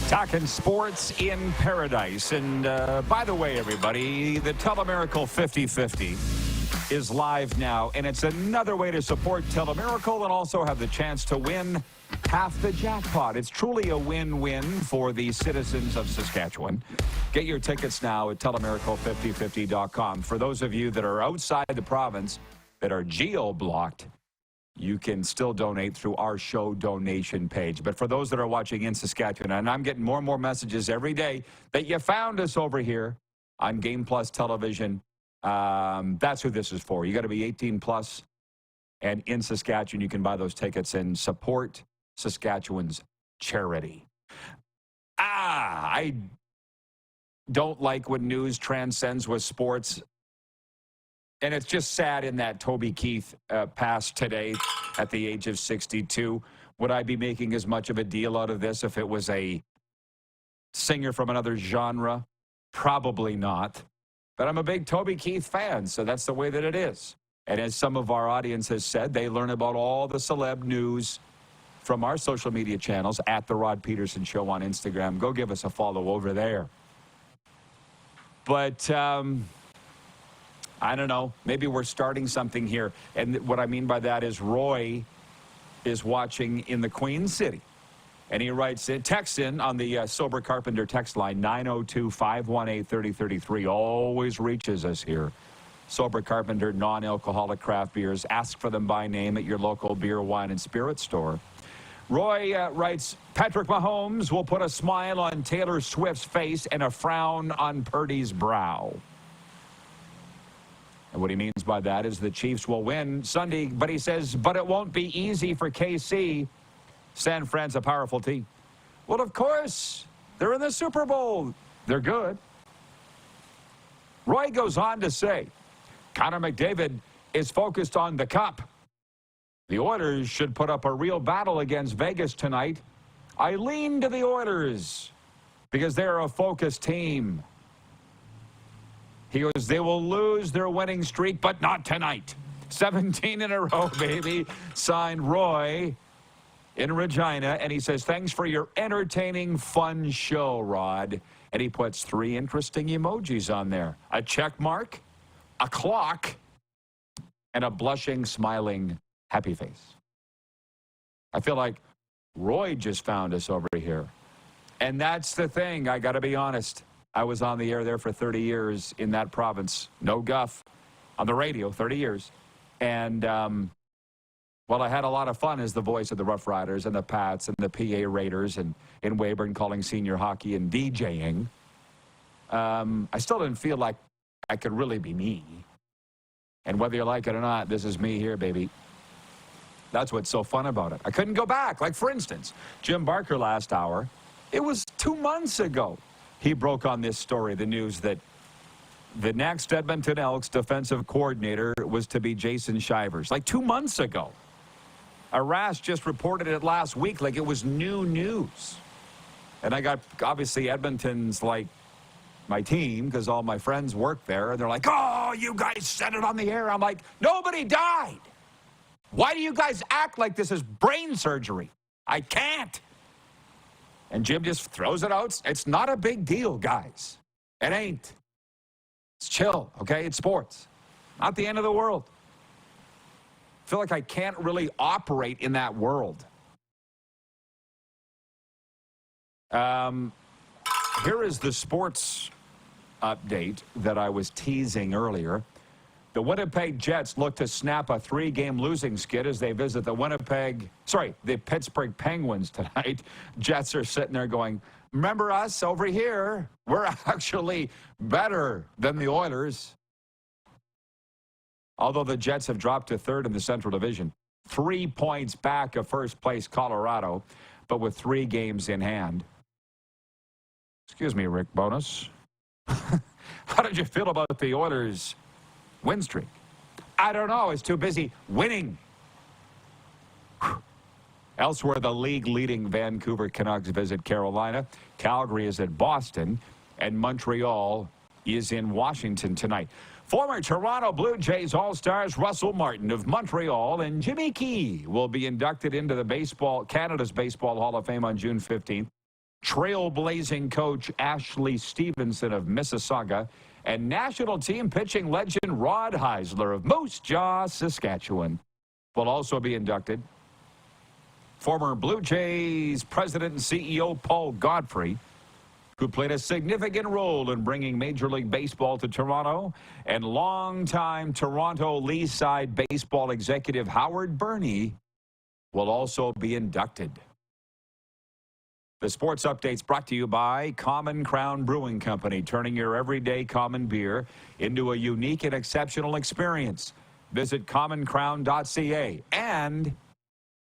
Talking sports in paradise. And by the way, everybody, the Telemiracle 50/50 is live now. And it's another way to support Telemiracle and also have the chance to win half the jackpot. It's truly a win-win for the citizens of Saskatchewan. Get your tickets now at telemiracle5050.com. For those of you that are outside the province that are geo-blocked, you can still donate through our show donation page. But for those that are watching in Saskatchewan, and I'm getting more and more messages every day that you found us over here on Game Plus Television, that's who this is for. You got to be 18 plus, and in Saskatchewan, you can buy those tickets and support Saskatchewan's charity. I don't like when news transcends with sports. And it's just sad in that Toby Keith passed today at the age of 62. Would I be making as much of a deal out of this if it was a singer from another genre? Probably not. But I'm a big Toby Keith fan, so that's the way that it is. And as some of our audience has said, they learn about all the celeb news from our social media channels at The Rod Pedersen Show on Instagram. Go give us a follow over there. But I don't know. Maybe we're starting something here. And what I mean by that is Roy is watching in the Queen City. And he texts in on the Sober Carpenter text line, 902-518-3033. Always reaches us here. Sober Carpenter, non-alcoholic craft beers. Ask for them by name at your local beer, wine, and spirit store. Roy writes, Patrick Mahomes will put a smile on Taylor Swift's face and a frown on Purdy's brow. And what he means by that is the Chiefs will win Sunday, but he says, but it won't be easy for KC. San Fran's a powerful team. Well, of course, they're in the Super Bowl. They're good. Roy goes on to say, Connor McDavid is focused on the cup. The Oilers should put up a real battle against Vegas tonight. I lean to the Oilers because they're a focused team. He goes, they will lose their winning streak, but not tonight. 17 in a row, baby. Signed Roy in Regina. And he says, thanks for your entertaining, fun show, Rod. And he puts 3 interesting emojis on there. A check mark, a clock, and a blushing, smiling, happy face. I feel like Roy just found us over here. And that's the thing. I got to be honest. I was on the air there for 30 years in that province. No guff. On the radio, 30 years. And, well, I had a lot of fun as the voice of the Rough Riders and the Pats and the PA Raiders and in Weyburn calling senior hockey and DJing. I still didn't feel like I could really be me. And whether you like it or not, this is me here, baby. That's what's so fun about it. I couldn't go back. Like, for instance, Jim Barker last hour, it was 2 months ago. He broke on this story, the news that the next Edmonton Elks defensive coordinator was to be Jason Shivers. Like 2 months ago. Arash just reported it last week like it was new news. And I got, obviously, Edmonton's like my team because all my friends work there. And they're like, oh, you guys said it on the air. I'm like, nobody died. Why do you guys act like this is brain surgery? I can't. And Jim just throws it out. It's not a big deal, guys. It ain't. It's chill, okay? It's sports. Not the end of the world. I feel like I can't really operate in that world. Here is the sports update that I was teasing earlier. The Winnipeg Jets look to snap a 3-game losing skid as they visit the Pittsburgh Penguins tonight. Jets are sitting there going, remember us over here? We're actually better than the Oilers. Although the Jets have dropped to third in the Central Division, 3 points back of first place Colorado, but with 3 games in hand. Excuse me, Rick Bonus. How did you feel about the Oilers' win streak? I don't know. It's too busy winning. Elsewhere, the league-leading Vancouver Canucks visit Carolina. Calgary is at Boston, and Montreal is in Washington tonight. Former Toronto Blue Jays All-Stars Russell Martin of Montreal and Jimmy Key will be inducted into the Canada's Baseball Hall of Fame on June 15th. Trailblazing coach Ashley Stevenson of Mississauga and national team pitching legend Rod Heisler of Moose Jaw, Saskatchewan will also be inducted. Former Blue Jays president and CEO Paul Godfrey, who played a significant role in bringing Major League Baseball to Toronto, and longtime Toronto Leaside baseball executive Howard Burney will also be inducted. The sports update's brought to you by Common Crown Brewing Company, turning your everyday common beer into a unique and exceptional experience. Visit commoncrown.ca. And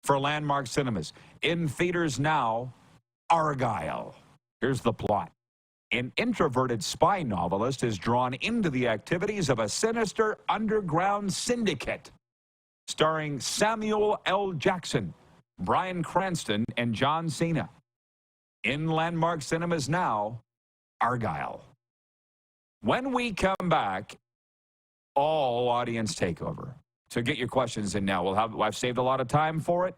for Landmark Cinemas, in theaters now, Argyle. Here's the plot. An introverted spy novelist is drawn into the activities of a sinister underground syndicate. Starring Samuel L. Jackson, Bryan Cranston, and John Cena. In Landmark Cinemas now, Argyle. When we come back, all audience takeover. So get your questions in now. I've saved a lot of time for it.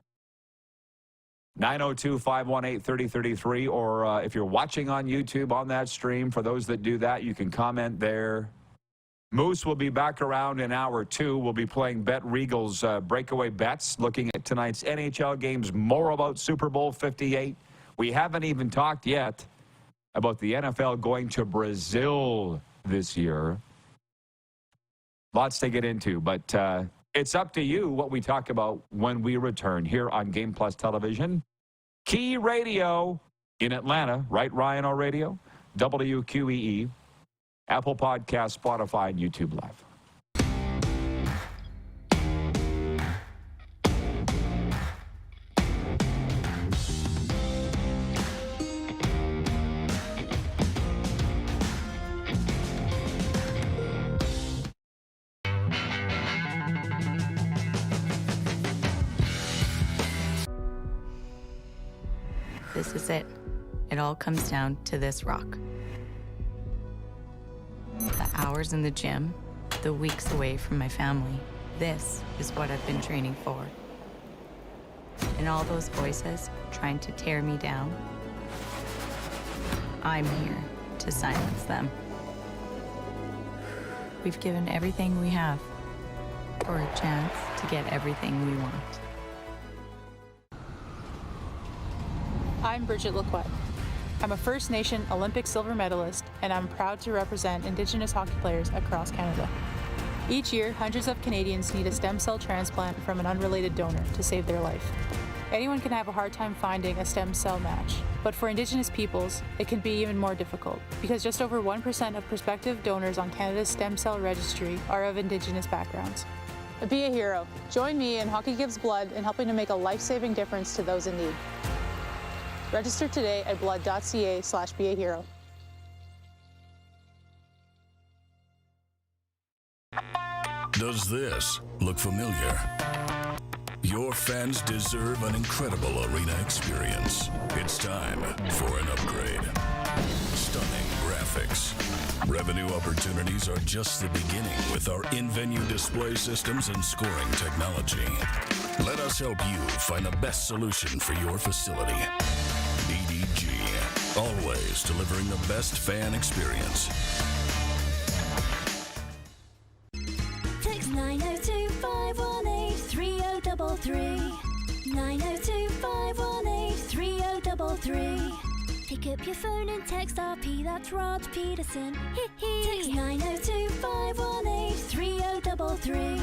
902-518-3033, or if you're watching on YouTube on that stream, for those that do that, you can comment there. Moose will be back around in hour 2. We'll be playing Bet Regal's breakaway bets, looking at tonight's NHL games, more about Super Bowl 58. We haven't even talked yet about the NFL going to Brazil this year. Lots to get into, but it's up to you what we talk about when we return here on Game Plus Television. Key Radio in Atlanta, right, Ryan O Radio? WQEE, Apple Podcast, Spotify, and YouTube Live. This is it. It all comes down to this rock. The hours in the gym, the weeks away from my family. This is what I've been training for. And all those voices trying to tear me down, I'm here to silence them. We've given everything we have for a chance to get everything we want. I'm Bridget Lacquette. I'm a First Nation Olympic silver medalist, and I'm proud to represent Indigenous hockey players across Canada. Each year, hundreds of Canadians need a stem cell transplant from an unrelated donor to save their life. Anyone can have a hard time finding a stem cell match, but for Indigenous peoples, it can be even more difficult because just over 1% of prospective donors on Canada's stem cell registry are of Indigenous backgrounds. Be a hero. Join me in Hockey Gives Blood in helping to make a life-saving difference to those in need. Register today at blood.ca/beahero. Does this look familiar? Your fans deserve an incredible arena experience. It's time for an upgrade. Stunning graphics. Revenue opportunities are just the beginning with our in-venue display systems and scoring technology. Let us help you find the best solution for your facility. DDG, always delivering the best fan experience. Text 902-518-3033. 902-518-3033. Pick up your phone and text RP, that's Rod Pedersen. Text 902-518-3033.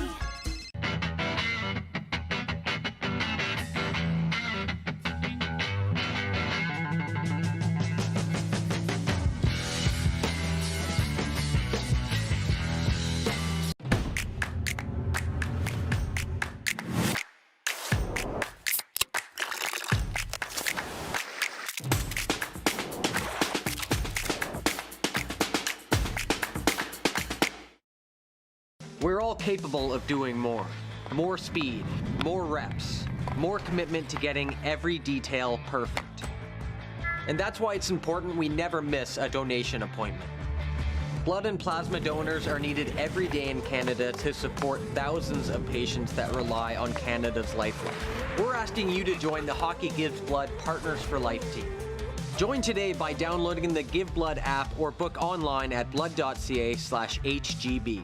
We're all capable of doing more. More speed, more reps, more commitment to getting every detail perfect. And that's why it's important we never miss a donation appointment. Blood and plasma donors are needed every day in Canada to support thousands of patients that rely on Canada's lifeline. We're asking you to join the Hockey Gives Blood Partners for Life team. Join today by downloading the Give Blood app or book online at blood.ca/HGB.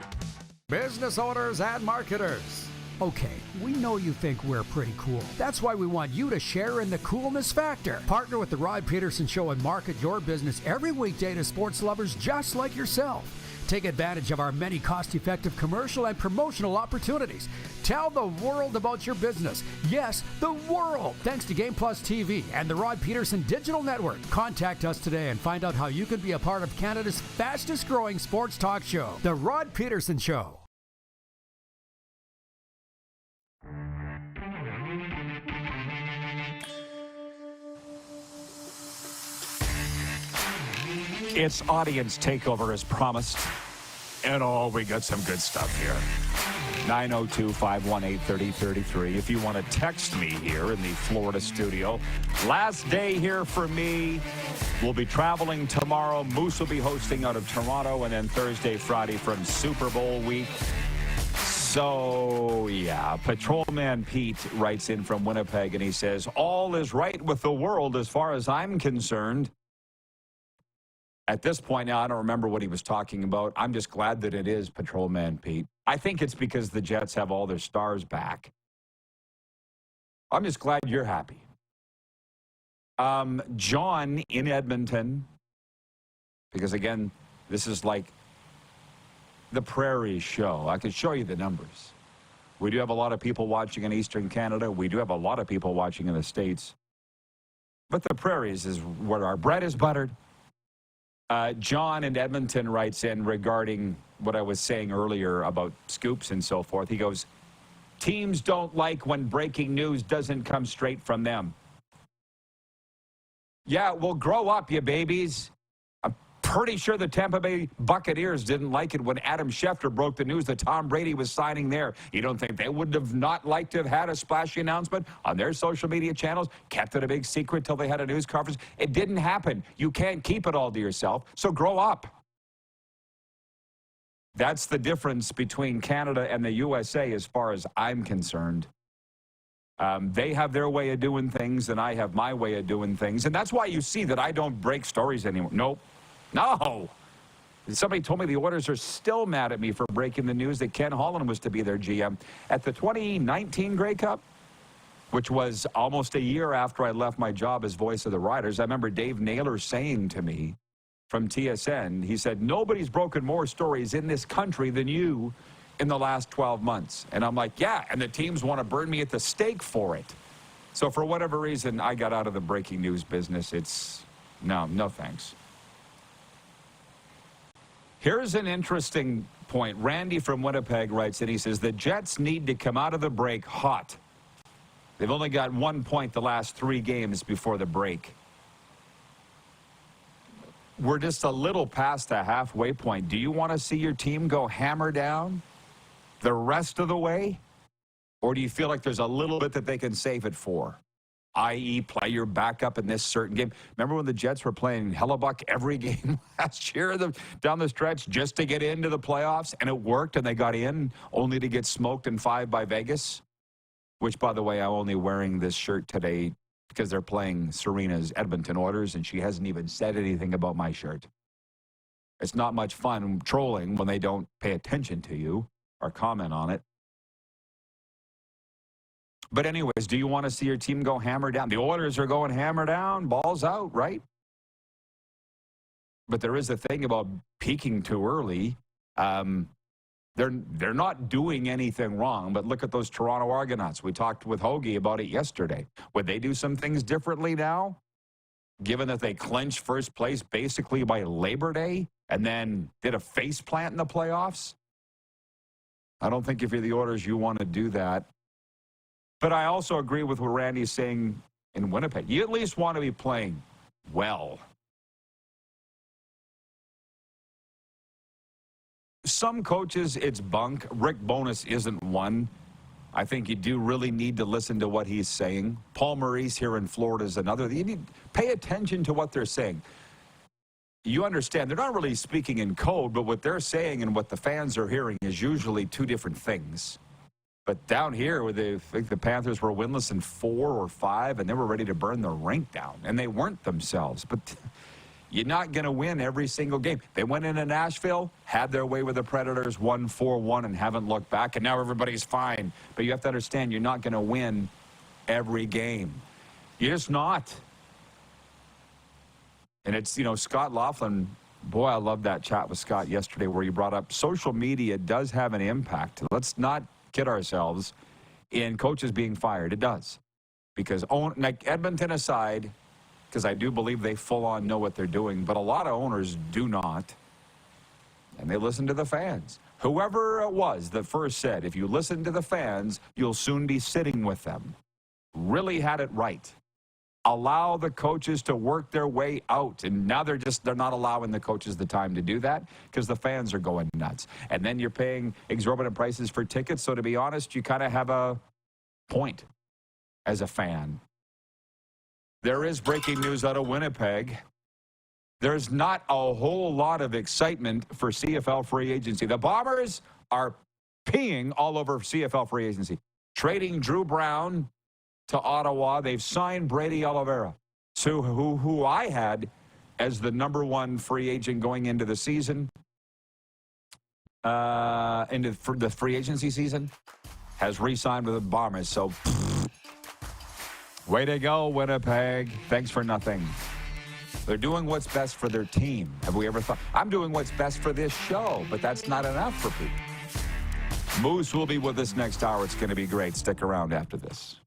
Business owners and marketers. Okay, we know you think we're pretty cool. That's why we want you to share in the coolness factor. Partner with the Rod Pedersen Show and market your business every weekday to sports lovers just like yourself. Take advantage of our many cost-effective commercial and promotional opportunities. Tell the world about your business. Yes, the world. Thanks to Game Plus TV and the Rod Pedersen Digital Network. Contact us today and find out how you can be a part of Canada's fastest-growing sports talk show, The Rod Pedersen Show. It's audience takeover as promised. And oh, we got some good stuff here. 902-518-3033. If you want to text me here in the Florida studio. Last day here for me. We'll be traveling tomorrow. Moose will be hosting out of Toronto, and then Thursday, Friday from Super Bowl week. So, yeah, Patrolman Pete writes in from Winnipeg, and he says, all is right with the world as far as I'm concerned. At this point now, I don't remember what he was talking about. I'm just glad that it is Patrolman Pete. I think it's because the Jets have all their stars back. I'm just glad you're happy. John in Edmonton, because again, this is like the Prairie show. I could show you the numbers. We do have a lot of people watching in Eastern Canada. We do have a lot of people watching in the States. But the Prairies is where our bread is buttered. John in Edmonton writes in regarding what I was saying earlier about scoops and so forth. He goes, teams don't like when breaking news doesn't come straight from them. Yeah, well, grow up, you babies. I'm pretty sure the Tampa Bay Buccaneers didn't like it when Adam Schefter broke the news that Tom Brady was signing there. You don't think they would have not liked to have had a splashy announcement on their social media channels, kept it a big secret till they had a news conference? It didn't happen. You can't keep it all to yourself, so grow up. That's the difference between Canada and the USA as far as I'm concerned. They have their way of doing things, and I have my way of doing things. And that's why you see that I don't break stories anymore. Nope. No. Somebody told me the Oilers are still mad at me for breaking the news that Ken Holland was to be their GM. At the 2019 Grey Cup, which was almost a year after I left my job as voice of the Riders, I remember Dave Naylor saying to me from TSN, he said, nobody's broken more stories in this country than you in the last 12 months. And I'm like, yeah, and the teams want to burn me at the stake for it. So for whatever reason, I got out of the breaking news business. It's no thanks. Here's an interesting point. Randy from Winnipeg writes in. He says, the Jets need to come out of the break hot. They've only got 1 point the last 3 games before the break. We're just a little past the halfway point. Do you want to see your team go hammer down the rest of the way? Or do you feel like there's a little bit that they can save it for? I.e., play your backup in this certain game. Remember when the Jets were playing Hellebuck every game last year down the stretch just to get into the playoffs? And it worked, and they got in only to get smoked in 5 by Vegas? Which, by the way, I'm only wearing this shirt today because they're playing Serena's Edmonton Oilers, and she hasn't even said anything about my shirt. It's not much fun trolling when they don't pay attention to you or comment on it. But anyways, do you want to see your team go hammer down? The Oilers are going hammer down, balls out, right? But there is a thing about peaking too early. They're not doing anything wrong, but look at those Toronto Argonauts. We talked with Hoagie about it yesterday. Would they do some things differently now, given that they clinched first place basically by Labor Day and then did a face plant in the playoffs? I don't think if you're the Oilers, you want to do that. But I also agree with what Randy's saying in Winnipeg. You at least want to be playing well. Some coaches, it's bunk. Rick Bowness isn't one. I think you do really need to listen to what he's saying. Paul Maurice here in Florida is another. You need to pay attention to what they're saying. You understand, they're not really speaking in code, but what they're saying and what the fans are hearing is usually 2 different things. But down here, where I think the Panthers were winless in 4 or 5, and they were ready to burn the rink down, and they weren't themselves. But you're not going to win every single game. They went into Nashville, had their way with the Predators, won 4-1, and haven't looked back, and now everybody's fine. But you have to understand, you're not going to win every game. You're just not. And it's, Scott Laughlin, boy, I loved that chat with Scott yesterday where he brought up social media does have an impact. Let's not kid ourselves in coaches being fired. It does. Because, like Edmonton aside, because I do believe they full-on know what they're doing, but a lot of owners do not, and they listen to the fans. Whoever it was that first said, if you listen to the fans, you'll soon be sitting with them, really had it right. Allow the coaches to work their way out, and now they're not allowing the coaches the time to do that because the fans are going nuts. And then you're paying exorbitant prices for tickets, so to be honest, you kind of have a point as a fan. There is breaking news out of Winnipeg. There's not a whole lot of excitement for CFL Free Agency. The Bombers are peeing all over CFL Free Agency. Trading Drew Brown to Ottawa. They've signed Brady Oliveira, who I had as the #1 free agent going into the season, for the free agency season, has re-signed with the Bombers. So, way to go, Winnipeg. Thanks for nothing. They're doing what's best for their team. Have we ever thought? I'm doing what's best for this show, but that's not enough for people. Moose will be with us next hour. It's going to be great. Stick around after this.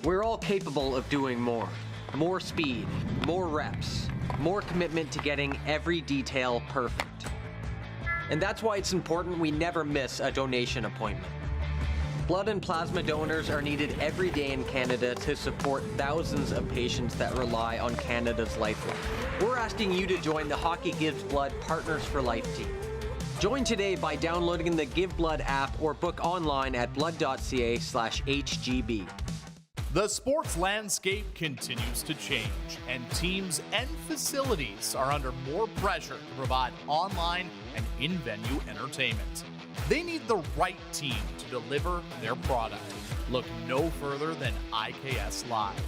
We're all capable of doing more. More speed, more reps, more commitment to getting every detail perfect. And that's why it's important we never miss a donation appointment. Blood and plasma donors are needed every day in Canada to support thousands of patients that rely on Canada's lifeline. We're asking you to join the Hockey Gives Blood Partners for Life team. Join today by downloading the Give Blood app or book online at blood.ca/HGB. The sports landscape continues to change, and teams and facilities are under more pressure to provide online and in-venue entertainment. They need the right team to deliver their product. Look no further than IKS Live.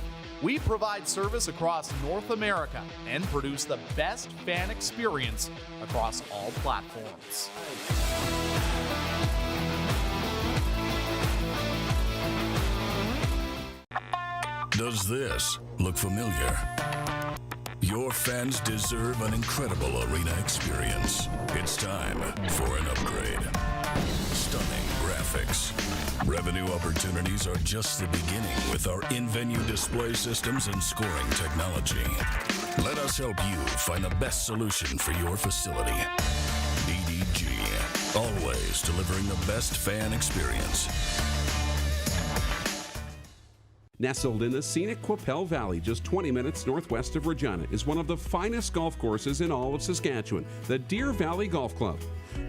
We provide service across North America and produce the best fan experience across all platforms. Does this look familiar? Your fans deserve an incredible arena experience. It's time for an upgrade. Stunning graphics. Revenue opportunities are just the beginning with our in-venue display systems and scoring technology. Let us help you find the best solution for your facility. DDG, always delivering the best fan experience. Nestled in the scenic Qu'Appelle Valley, just 20 minutes northwest of Regina, is one of the finest golf courses in all of Saskatchewan, the Deer Valley Golf Club.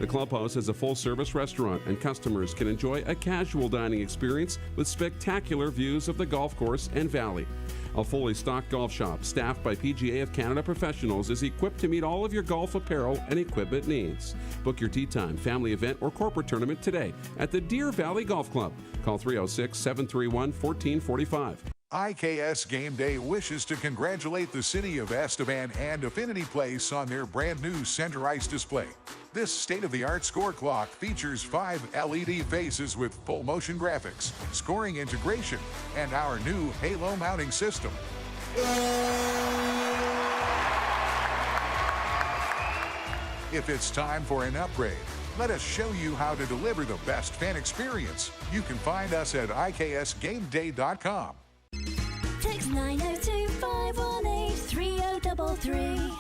The clubhouse has a full-service restaurant, and customers can enjoy a casual dining experience with spectacular views of the golf course and valley. A fully stocked golf shop, staffed by PGA of Canada professionals, is equipped to meet all of your golf apparel and equipment needs. Book your tee time, family event, or corporate tournament today at the Deer Valley Golf Club. Call 306-731-1445. IKS Game Day wishes to congratulate the city of Estevan and Affinity Place on their brand new center ice display. This state-of-the-art score clock features 5 LED faces with full motion graphics, scoring integration, and our new Halo mounting system. If it's time for an upgrade, let us show you how to deliver the best fan experience. You can find us at iksgameday.com. Text 902-518-3033.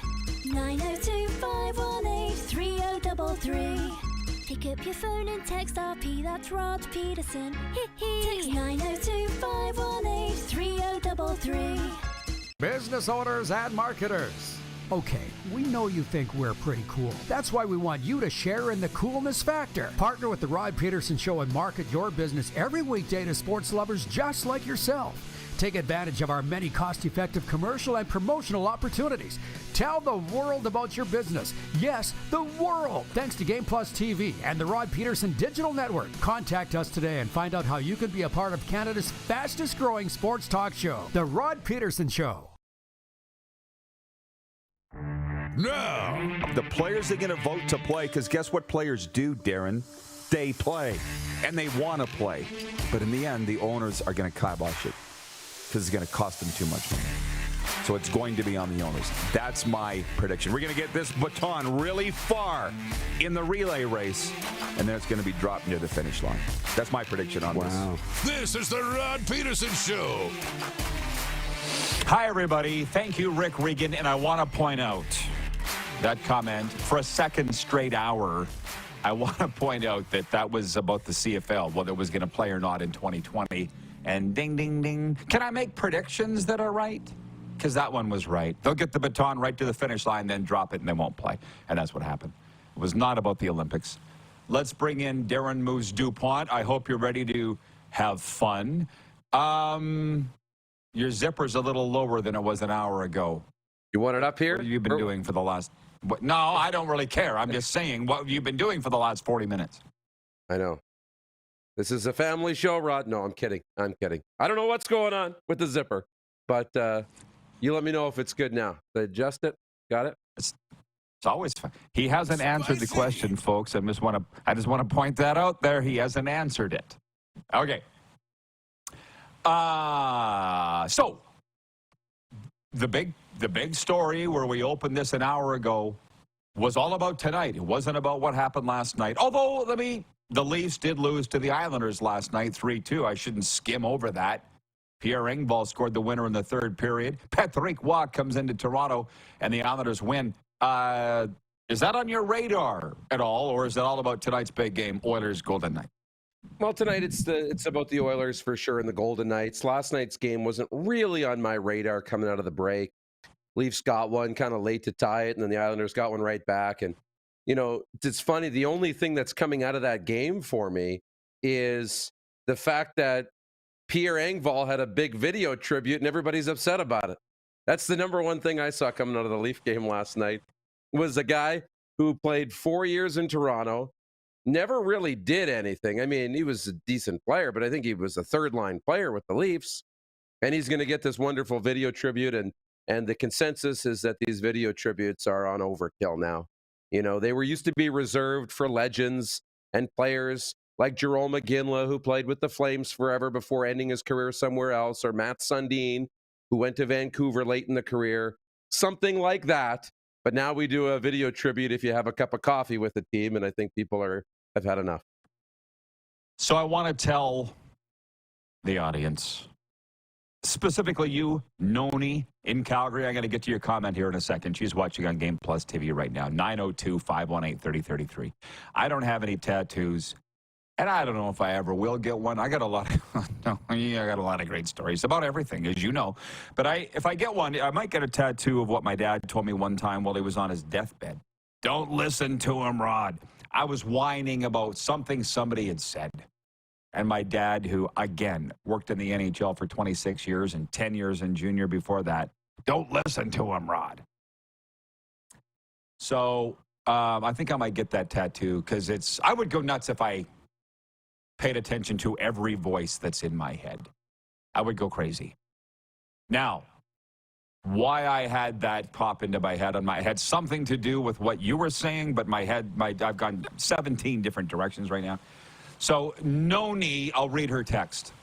902-518-3033. Pick up your phone and text RP, that's Rod Pedersen. Text 902-518-3033. Business owners and marketers. Okay, we know you think we're pretty cool. That's why we want you to share in the coolness factor. Partner with the Rod Pedersen Show and market your business every weekday to sports lovers just like yourself. Take advantage of our many cost-effective commercial and promotional opportunities. Tell the world about your business. Yes, the world. Thanks to Game Plus TV and the Rod Pedersen Digital Network. Contact us today and find out how you can be a part of Canada's fastest-growing sports talk show, The Rod Pedersen Show. Now, the players are going to vote to play because guess what players do, Darren? They play, and they want to play. But in the end, the owners are going to kibosh it because it's going to cost them too much money. So it's going to be on the owners. That's my prediction. We're going to get this baton really far in the relay race, and then it's going to be dropped near the finish line. That's my prediction on this. This is the Rod Pedersen Show. Hi, everybody. Thank you, Rick Regan. And I want to point out that comment for a second straight hour. I want to point out that that was about the CFL, whether it was going to play or not in 2020. And ding, ding, ding. Can I make predictions that are right? Because that one was right. They'll get the baton right to the finish line, then drop it, and they won't play. And that's what happened. It was not about the Olympics. Let's bring in Darren Moose DuPont. I hope you're ready to have fun. Your zipper's a little lower than it was an hour ago. You want it up here? What have you been doing for the last... No, I don't really care. I'm just saying, what have you been doing for the last 40 minutes? I know. This is a family show, Rod. No, I'm kidding. I'm kidding. I don't know what's going on with the zipper, but you let me know if it's good now. Adjust it. Got it? It's always fun. He hasn't answered the question, folks. I just want to point that out there. He hasn't answered it. Okay. So the big story where we opened this an hour ago was all about tonight. It wasn't about what happened last night. Although, the Leafs did lose to the Islanders last night, 3-2. I shouldn't skim over that. Pierre Engvall scored the winner in the third period. Patrick Waugh comes into Toronto, and the Islanders win. Is that on your radar at all, or is it all about tonight's big game, Oilers Golden Knights? Well, tonight it's about the Oilers for sure and the Golden Knights. Last night's game wasn't really on my radar coming out of the break. Leafs got one kind of late to tie it, and then the Islanders got one right back. And, it's funny. The only thing that's coming out of that game for me is the fact that Pierre Engvall had a big video tribute, and everybody's upset about it. That's the number one thing I saw coming out of the Leaf game last night, was a guy who played 4 years in Toronto, never really did anything. I mean, he was a decent player, but I think he was a third-line player with the Leafs. And he's going to get this wonderful video tribute, and the consensus is that these video tributes are on overkill now. You know, they were used to be reserved for legends and players like Jerome McGinley, who played with the Flames forever before ending his career somewhere else, or Matt Sundin, who went to Vancouver late in the career, something like that. But now we do a video tribute if you have a cup of coffee with the team, and I think people have had enough. So I want to tell the audience, specifically you, Noni, in Calgary. I'm going to get to your comment here in a second. She's watching on Game Plus TV right now, 902-518-3033. I don't have any tattoos, and I don't know if I ever will get one. I got a lot of great stories about everything, as you know. But if I get one, I might get a tattoo of what my dad told me one time while he was on his deathbed. Don't listen to him, Rod. I was whining about something somebody had said. And my dad, who, again, worked in the NHL for 26 years and 10 years in junior before that, don't listen to him, Rod. So I think I might get that tattoo because I would go nuts if I paid attention to every voice that's in my head. I would go crazy. Now, why I had that pop into my head had something to do with what you were saying, but I've gone 17 different directions right now. So, Noni, I'll read her text.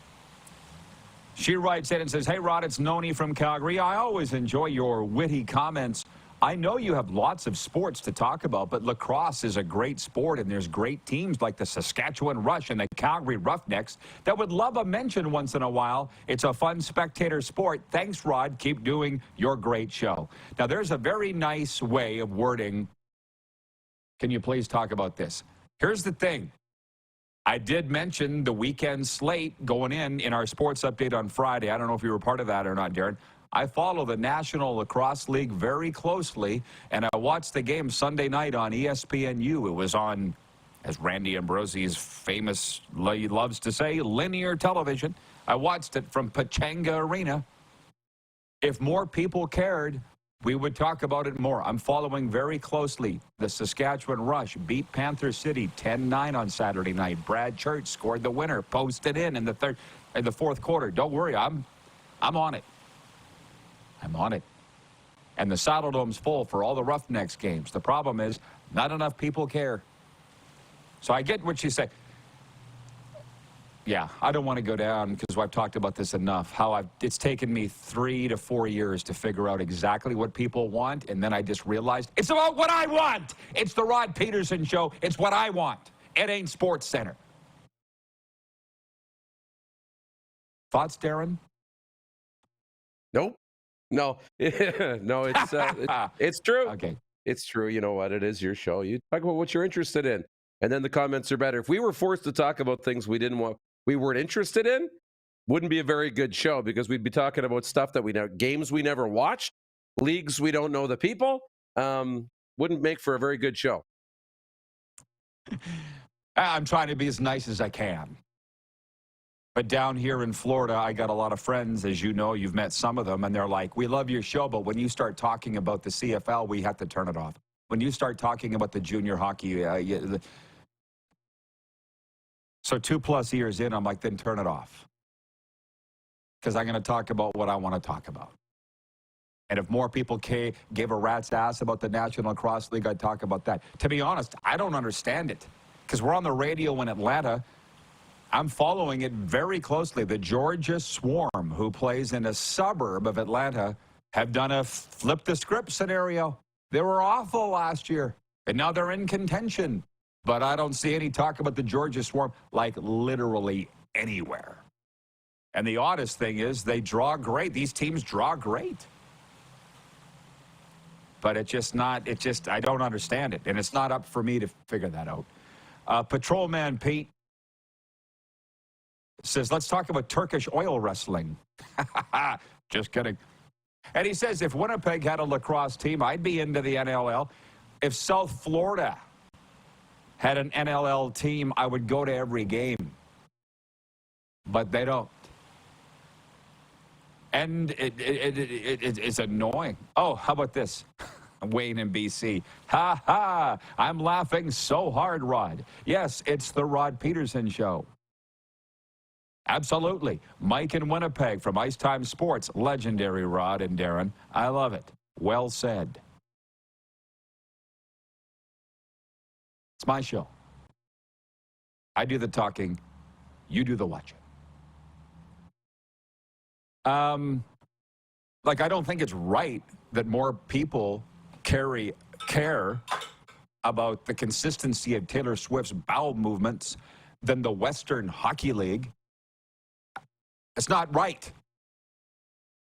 She writes in and says, "Hey, Rod, it's Noni from Calgary. I always enjoy your witty comments. I know you have lots of sports to talk about, but lacrosse is a great sport, and there's great teams like the Saskatchewan Rush and the Calgary Roughnecks that would love a mention once in a while. It's a fun spectator sport. Thanks, Rod. Keep doing your great show." Now, there's a very nice way of wording. Can you please talk about this? Here's the thing. I did mention the weekend slate going in our sports update on Friday. I don't know if you were part of that or not, Darren. I follow the National Lacrosse League very closely, and I watched the game Sunday night on ESPNU. It was on, as Randy Ambrosie's famous loves to say, linear television. I watched it from Pechanga Arena. If more people cared, we would talk about it more. I'm following very closely. The Saskatchewan Rush beat Panther City 10-9 on Saturday night. Brad Church scored the winner, posted in the fourth quarter. Don't worry, I'm on it. I'm on it. And the Saddledome's full for all the Roughnecks games. The problem is not enough people care. So I get what you say. Yeah, I don't want to go down because I've talked about this enough. It's taken me 3 to 4 years to figure out exactly what people want, and then I just realized it's about what I want. It's the Rod Pedersen Show. It's what I want. It ain't Sports Center. Thoughts, Darren? Nope. No. No, it's true. Okay. It's true. You know what? It is your show. You talk about what you're interested in, and then the comments are better. If we were forced to talk about things we weren't interested in, wouldn't be a very good show because we'd be talking about stuff that games we never watched, leagues we don't know the people. Wouldn't make for a very good show. I'm trying to be as nice as I can. But down here in Florida, I got a lot of friends, as you know, you've met some of them, and they're like, we love your show, but when you start talking about the CFL, we have to turn it off. When you start talking about the junior hockey, so 2+ years in, I'm like, then turn it off. Because I'm going to talk about what I want to talk about. And if more people gave a rat's ass about the National Lacrosse League, I'd talk about that. To be honest, I don't understand it. Because we're on the radio in Atlanta. I'm following it very closely. The Georgia Swarm, who plays in a suburb of Atlanta, have done a flip the script scenario. They were awful last year, and now they're in contention. But I don't see any talk about the Georgia Swarm, like literally anywhere. And the oddest thing is they draw great. These teams draw great. But I don't understand it. And it's not up for me to figure that out. Patrolman Pete says, let's talk about Turkish oil wrestling. Just kidding. And he says, if Winnipeg had a lacrosse team, I'd be into the NLL. If South Florida had an NLL team, I would go to every game. But they don't. And it's annoying. Oh, how about this? Wayne in BC. Ha ha! I'm laughing so hard, Rod. Yes, it's the Rod Pedersen Show. Absolutely. Mike in Winnipeg from Ice Time Sports. Legendary, Rod and Darren. I love it. Well said. It's my show. I do the talking. You do the watching. Like, I don't think it's right that more people care about the consistency of Taylor Swift's bowel movements than the Western Hockey League. It's not right.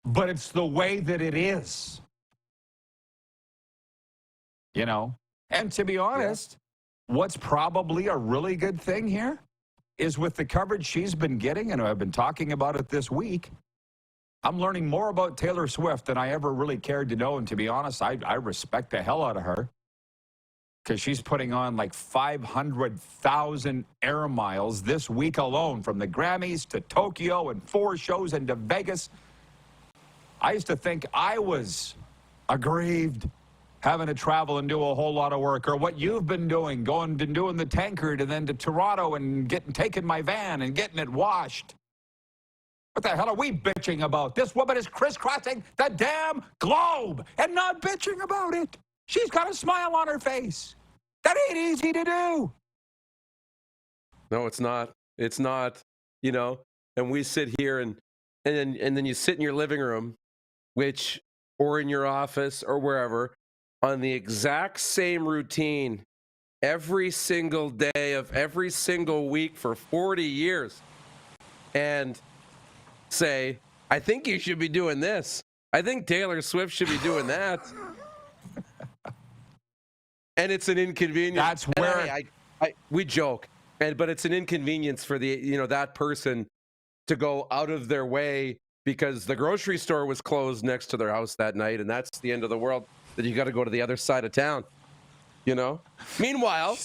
But it's the way that it is. You know? And to be honest, what's probably a really good thing here is with the coverage she's been getting, and I've been talking about it this week, I'm learning more about Taylor Swift than I ever really cared to know. And to be honest, I respect the hell out of her because she's putting on like 500,000 air miles this week alone, from the Grammys to Tokyo and 4 shows into Vegas. I used to think I was aggrieved having to travel and do a whole lot of work, or what you've been doing, going and doing the Tankard and then to Toronto and taking my van and getting it washed. What the hell are we bitching about? This woman is crisscrossing the damn globe and not bitching about it. She's got a smile on her face. That ain't easy to do. No, it's not. It's not, you know, and we sit here and then you sit in your living room, or in your office or wherever, on the exact same routine every single day of every single week for 40 years. And say, I think you should be doing this. I think Taylor Swift should be doing that. And it's an inconvenience. That's where we joke, but it's an inconvenience for that person to go out of their way because the grocery store was closed next to their house that night, and that's the end of the world. That you got to go to the other side of town. You know. Meanwhile,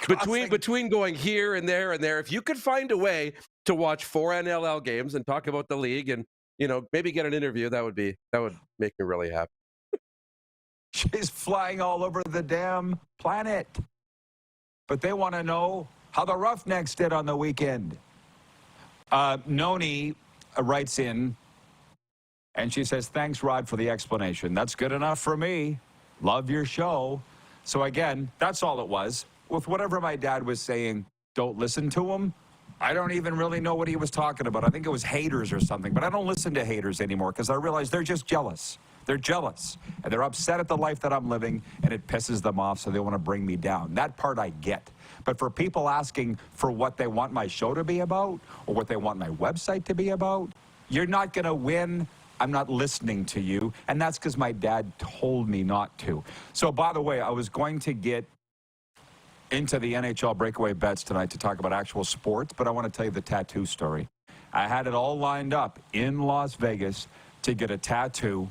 between going here and there, if you could find a way to watch 4 NLL games and talk about the league and, maybe get an interview, that would make me really happy. She's flying all over the damn planet. But they want to know how the Roughnecks did on the weekend. Noni writes in, and she says, thanks, Rod, for the explanation. That's good enough for me. Love your show. So again, that's all it was. With whatever my dad was saying, don't listen to him. I don't even really know what he was talking about. I think it was haters or something, but I don't listen to haters anymore because I realize they're just jealous. They're jealous, and they're upset at the life that I'm living, and it pisses them off, so they want to bring me down. That part I get. But for people asking for what they want my show to be about or what they want my website to be about, you're not going to win. I'm not listening to you, and that's because my dad told me not to. So, by the way, I was going to get into the NHL breakaway bets tonight to talk about actual sports, but I want to tell you the tattoo story. I had it all lined up in Las Vegas to get a tattoo.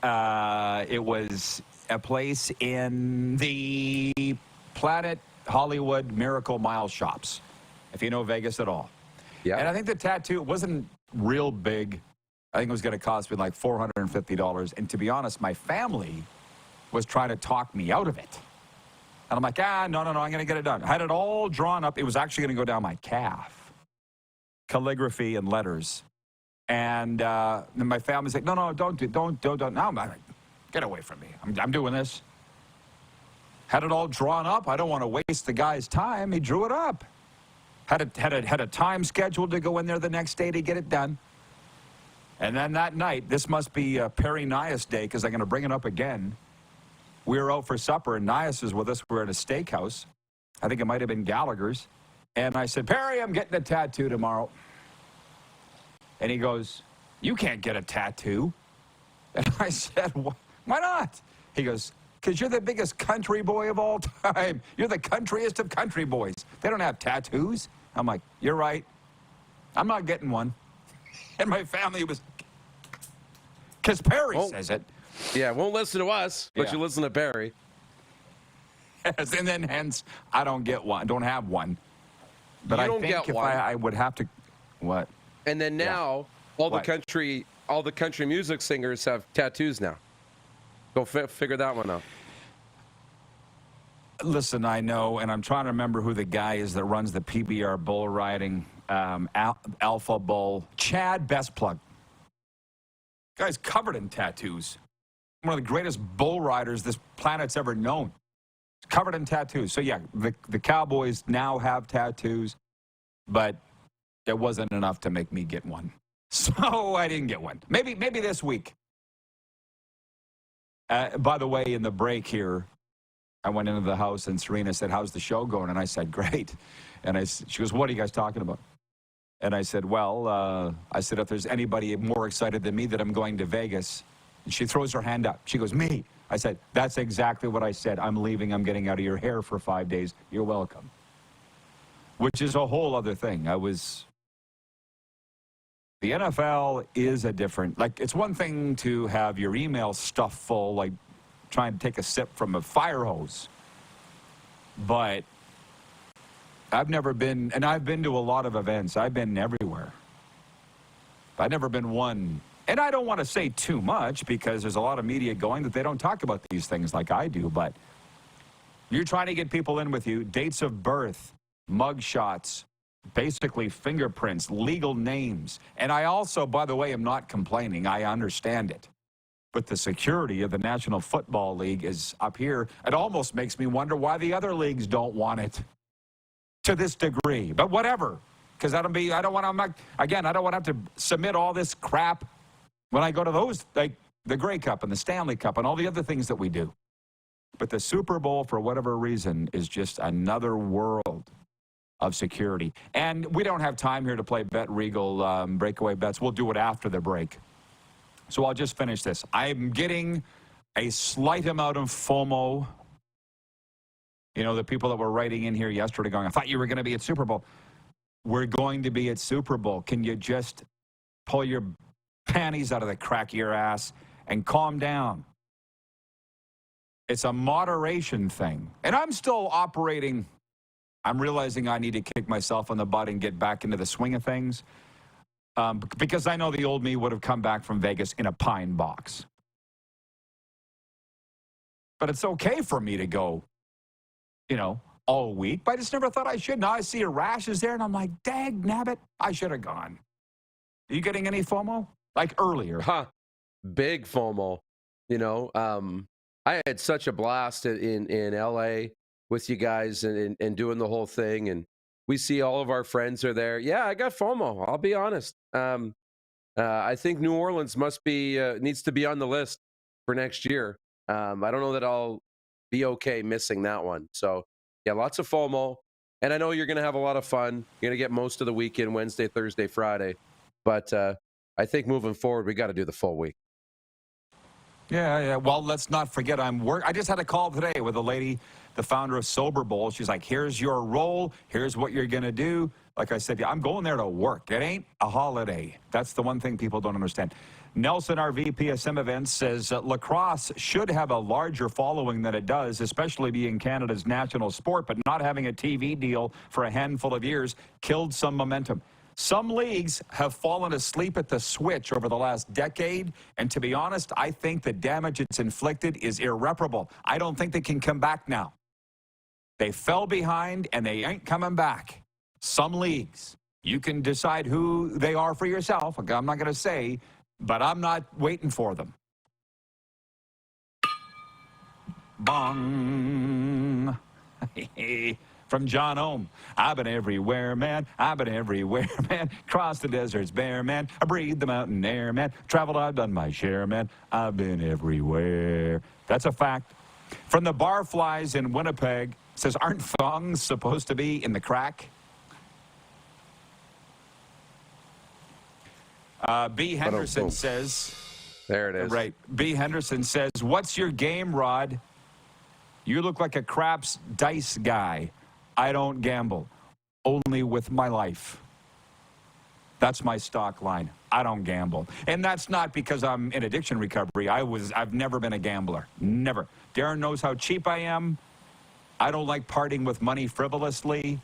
It was a place in the Planet Hollywood Miracle Mile shops, if you know Vegas at all. Yeah. And I think the tattoo wasn't real big. I think it was going to cost me like $450. And to be honest, my family was trying to talk me out of it. And I'm like, no, I'm going to get it done. I had it all drawn up. It was actually going to go down my calf. Calligraphy and letters. And then my family's like, no, don't. Now I'm like, get away from me. I'm doing this. Had it all drawn up. I don't want to waste the guy's time. He drew it up. Had a time scheduled to go in there the next day to get it done. And then that night, this must be Perry Nias Day because I'm going to bring it up again. We were out for supper, and Nias is with us. We were at a steakhouse. I think it might have been Gallagher's. And I said, Perry, I'm getting a tattoo tomorrow. And he goes, you can't get a tattoo. And I said, why not? He goes, because you're the biggest country boy of all time. You're the countryest of country boys. They don't have tattoos. I'm like, you're right. I'm not getting one. And my family was, because Perry says it. Yeah, won't listen to us, but you listen to Perry. Yes, and then hence, I don't get one. Don't have one. But I think if I would have to, what? And then now, all the country music singers have tattoos now. Go figure that one out. Listen, I know, and I'm trying to remember who the guy is that runs the PBR bull riding Alpha Bull. Chad, best plug. Guy's covered in tattoos. One of the greatest bull riders this planet's ever known. Covered in tattoos. So, yeah, the Cowboys now have tattoos, but it wasn't enough to make me get one. So I didn't get one. Maybe this week. By the way, in the break here, I went into the house and Serena said, "How's the show going?" And I said, "Great." And she goes, "What are you guys talking about?" And I said, "Well, if there's anybody more excited than me that I'm going to Vegas." And she throws her hand up. She goes, "Me." I said, "That's exactly what I said. I'm leaving. I'm getting out of your hair for 5 days. You're welcome." Which is a whole other thing. The NFL is a different, it's one thing to have your email stuffed full, like trying to take a sip from a fire hose. But I've never been, and I've been to a lot of events. I've been everywhere. I've never been one, and I don't want to say too much because there's a lot of media going that they don't talk about these things like I do, but you're trying to get people in with you, dates of birth, mug shots, basically fingerprints, legal names. And I also, by the way, am not complaining. I understand it. But the security of the National Football League is up here. It almost makes me wonder why the other leagues don't want it to this degree. But whatever, because I don't want to have to submit all this crap when I go to those, like the Grey Cup and the Stanley Cup and all the other things that we do. But the Super Bowl, for whatever reason, is just another world of security. And we don't have time here to play Bet Regal breakaway bets. We'll do it after the break. So I'll just finish this. I'm getting a slight amount of FOMO. You know, the people that were writing in here yesterday going, "I thought you were going to be at Super Bowl." We're going to be at Super Bowl. Can you just pull your panties out of the crack of your ass and calm down? It's a moderation thing. And I'm still operating. I'm realizing I need to kick myself in the butt and get back into the swing of things. Because I know the old me would have come back from Vegas in a pine box. But it's okay for me to go, all week. But I just never thought I should. Now I see a rashes there, and I'm like, dag nabbit, I should have gone. Are you getting any FOMO? Like earlier? Big FOMO. I had such a blast in LA with you guys and doing the whole thing, and we see all of our friends are there. Yeah, I got FOMO. I'll be honest. I think New Orleans needs to be on the list for next year. I don't know that I'll be okay missing that one. So, yeah, lots of FOMO. And I know you're going to have a lot of fun. You're going to get most of the weekend, Wednesday, Thursday, Friday. But I think moving forward, we got to do the full week. Yeah. Well, let's not forget I just had a call today with a lady, the founder of Sober Bowl. She's like, "Here's your role. Here's what you're going to do." Like I said, I'm going there to work. It ain't a holiday. That's the one thing people don't understand. Nelson, our VP of Sim Events, says lacrosse should have a larger following than it does, especially being Canada's national sport, but not having a TV deal for a handful of years killed some momentum. Some leagues have fallen asleep at the switch over the last decade, and to be honest, I think the damage it's inflicted is irreparable. I don't think they can come back now. They fell behind, and they ain't coming back. Some leagues, you can decide who they are for yourself. I'm not going to say, but I'm not waiting for them. Bong. From John Ohm. "I've been everywhere, man. I've been everywhere, man. Crossed the deserts bare, man. I breathed the mountain air, man. Traveled, I've done my share, man. I've been everywhere." That's a fact. From the Barflies in Winnipeg, says, "Aren't thongs supposed to be in the crack?" B. Henderson says, there it is. Right. B. Henderson says, "What's your game, Rod? You look like a craps dice guy. I don't gamble, only with my life." That's my stock line. I don't gamble. And that's not because I'm in addiction recovery. I've never been a gambler. Never. Darren knows how cheap I am. I don't like parting with money frivolously.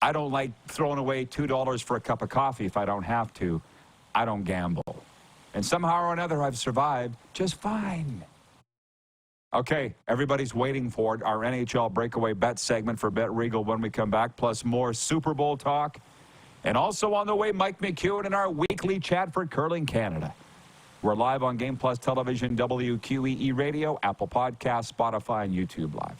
I don't like throwing away $2 for a cup of coffee if I don't have to. I don't gamble. And somehow or another, I've survived just fine. Okay, everybody's waiting for it. Our NHL breakaway bet segment for Bet Regal when we come back, plus more Super Bowl talk. And also on the way, Mike McEwan and our weekly chat for Curling Canada. We're live on Game Plus Television, WQEE Radio, Apple Podcasts, Spotify, and YouTube Live.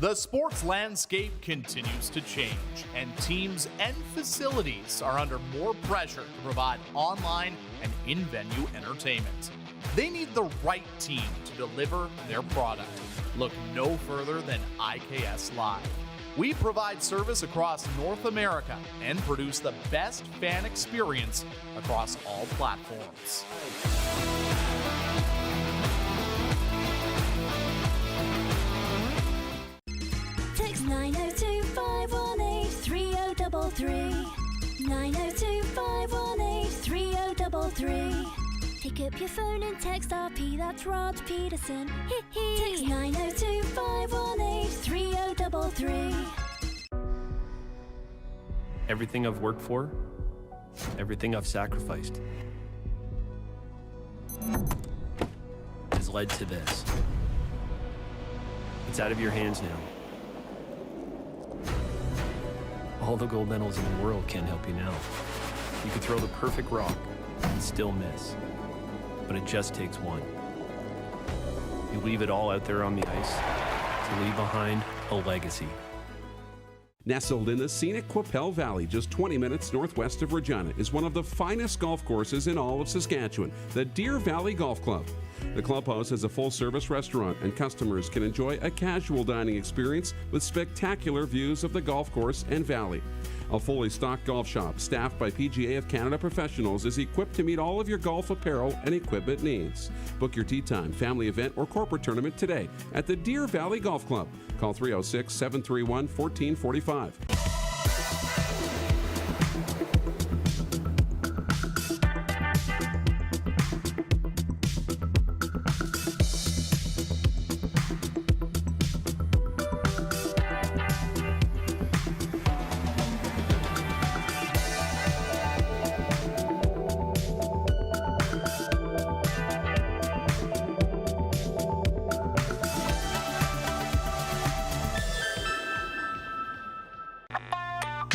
The sports landscape continues to change, and teams and facilities are under more pressure to provide online and in-venue entertainment. They need the right team to deliver their product. Look no further than IKS Live. We provide service across North America and produce the best fan experience across all platforms. Text 902-518-3033. 902-518-3033. Pick up your phone and text RP, that's Rod Pedersen. Text 902-518-3033. Everything I've worked for, everything I've sacrificed, has led to this. It's out of your hands now. All the gold medals in the world can't help you now. You could throw the perfect rock and still miss. But it just takes one. You leave it all out there on the ice to leave behind a legacy. Nestled in the scenic Qu'Appelle Valley, just 20 minutes northwest of Regina, is one of the finest golf courses in all of Saskatchewan, the Deer Valley Golf Club. The clubhouse has a full-service restaurant, and customers can enjoy a casual dining experience with spectacular views of the golf course and valley. A fully stocked golf shop, staffed by PGA of Canada professionals, is equipped to meet all of your golf apparel and equipment needs. Book your tee time, family event, or corporate tournament today at the Deer Valley Golf Club. Call 306-731-1445.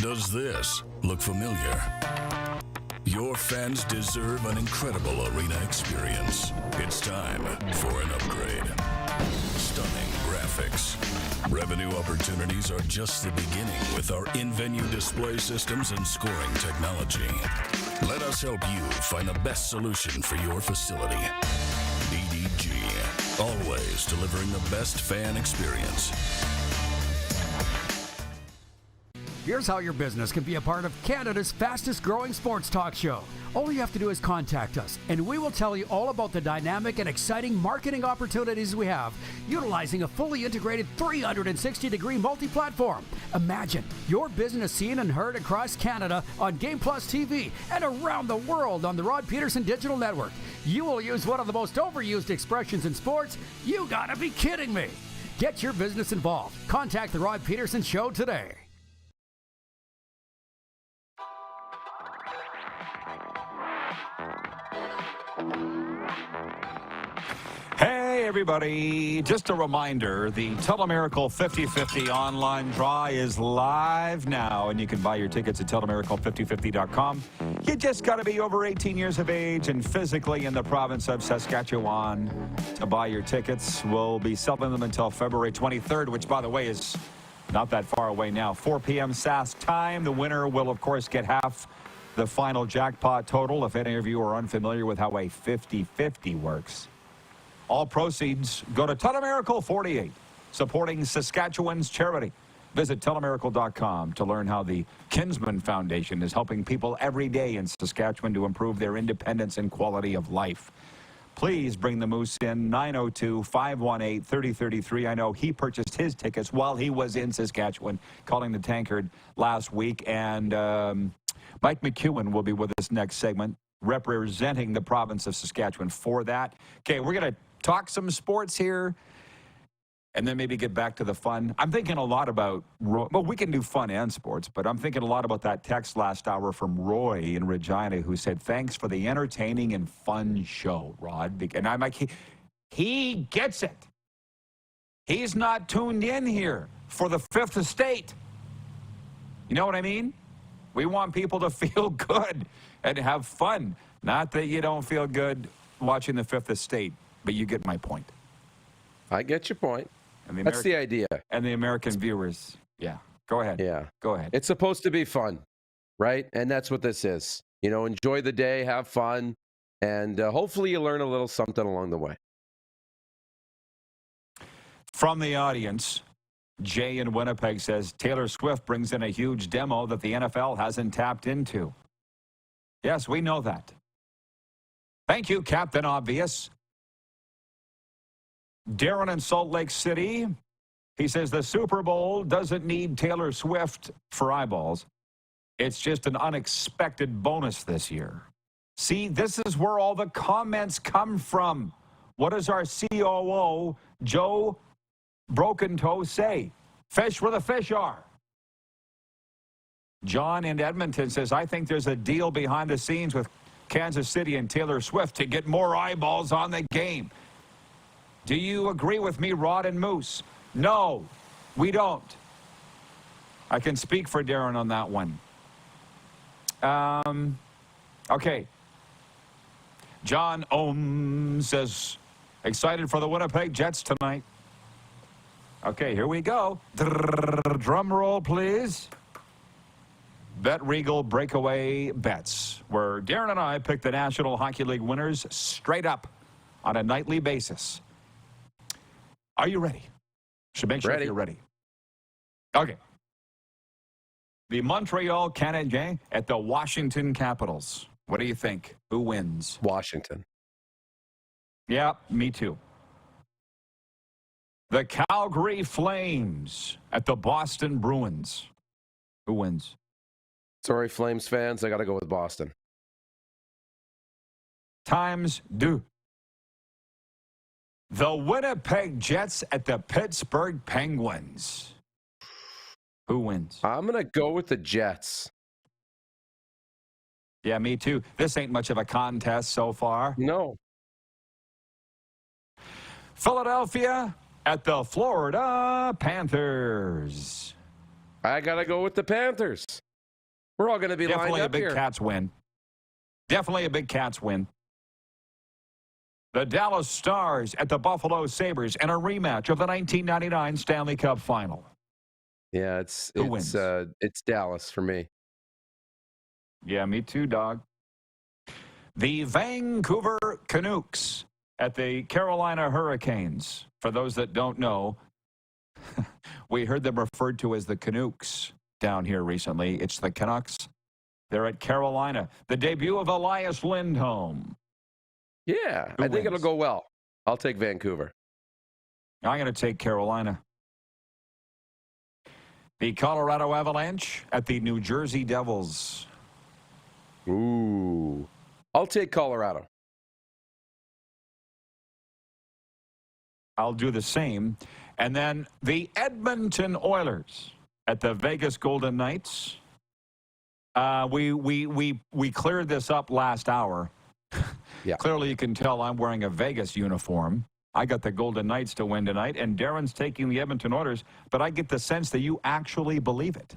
Does this look familiar? Your fans deserve an incredible arena experience. It's time for an upgrade. Stunning graphics. Revenue opportunities are just the beginning with our in-venue display systems and scoring technology. Let us help you find the best solution for your facility. DDG, always delivering the best fan experience. Here's how your business can be a part of Canada's fastest growing sports talk show. All you have to do is contact us, and we will tell you all about the dynamic and exciting marketing opportunities we have, utilizing a fully integrated 360-degree multi-platform. Imagine your business seen and heard across Canada on Game Plus TV and around the world on the Rod Pedersen Digital Network. You will use one of the most overused expressions in sports. You gotta be kidding me. Get your business involved. Contact the Rod Pedersen Show today. Hey, everybody. Just a reminder, the Telemiracle 50/50 online draw is live now, and you can buy your tickets at telemiracle5050.com. You just got to be over 18 years of age and physically in the province of Saskatchewan to buy your tickets. We'll be selling them until February 23rd, which, by the way, is not that far away now. 4 p.m. Sask time. The winner will, of course, get half the final jackpot total. If any of you are unfamiliar with how a 50/50 works, all proceeds go to Telemiracle 48, supporting Saskatchewan's charity. Visit telemiracle.com to learn how the Kinsman Foundation is helping people every day in Saskatchewan to improve their independence and quality of life. please bring the Moose in. 902-518-3033. I know he purchased his tickets while he was in Saskatchewan, calling the Tankard last week. And Mike McEwan will be with us next segment, representing the province of Saskatchewan for that. Okay, we're going to talk some sports here, and then maybe get back to the fun. I'm thinking a lot about, well, we can do fun and sports, but I'm thinking a lot about that text last hour from Roy in Regina, who said, thanks for the entertaining and fun show, Rod. And I'm like, he gets it. He's not tuned in here for the Fifth Estate. You know what I mean? We want people to feel good and have fun. Not that you don't feel good watching the Fifth Estate, but you get my point. I get your point. And That's the idea. And the American viewers. Yeah. Go ahead. Yeah. Go ahead. It's supposed to be fun, right? And that's what this is. You know, enjoy the day, have fun, and hopefully you learn a little something along the way. From the audience, Jay in Winnipeg says, Taylor Swift brings in a huge demo that the NFL hasn't tapped into. Yes, we know that. Thank you, Captain Obvious. Darren in Salt Lake City, he says the Super Bowl doesn't need Taylor Swift for eyeballs. It's just an unexpected bonus this year. See, this is where all the comments come from. What does our COO, Joe Broken Toe, say? Fish where the fish are. John in Edmonton says, I think there's a deal behind the scenes with Kansas City and Taylor Swift to get more eyeballs on the game. Do you agree with me, Rod and Moose? No, we don't. I can speak for Darren on that one. Okay. John Ohm says, excited for the Winnipeg Jets tonight. Okay, here we go. Drum roll, please. Bet Regal breakaway bets, where Darren and I pick the National Hockey League winners straight up on a nightly basis. Are you ready? Should make sure you're ready. Okay. The Montreal Canadiens at the Washington Capitals. What do you think? Who wins? Washington. Yeah, me too. The Calgary Flames at the Boston Bruins. Who wins? Sorry, Flames fans. I got to go with Boston. Times deux. The Winnipeg Jets at the Pittsburgh Penguins. Who wins? I'm going to go with the Jets. Yeah, me too. This ain't much of a contest so far. No. Philadelphia at the Florida Panthers. I got to go with the Panthers. We're all going to be definitely lined up a big here. Cats win. Definitely a big Cats win. The Dallas Stars at the Buffalo Sabres in a rematch of the 1999 Stanley Cup Final. Yeah, it's Dallas for me. Yeah, me too, dog. The Vancouver Canucks at the Carolina Hurricanes. For those that don't know, we heard them referred to as the Canucks down here recently. It's the Canucks. They're at Carolina. The debut of Elias Lindholm. Yeah, I think it'll go well. I'll take Vancouver. I'm going to take Carolina. The Colorado Avalanche at the New Jersey Devils. Ooh. I'll take Colorado. I'll do the same. And then the Edmonton Oilers at the Vegas Golden Knights. We cleared this up last hour. Yeah. Clearly, you can tell I'm wearing a Vegas uniform. I got the Golden Knights to win tonight, and Darren's taking the Edmonton Oilers, but I get the sense that you actually believe it.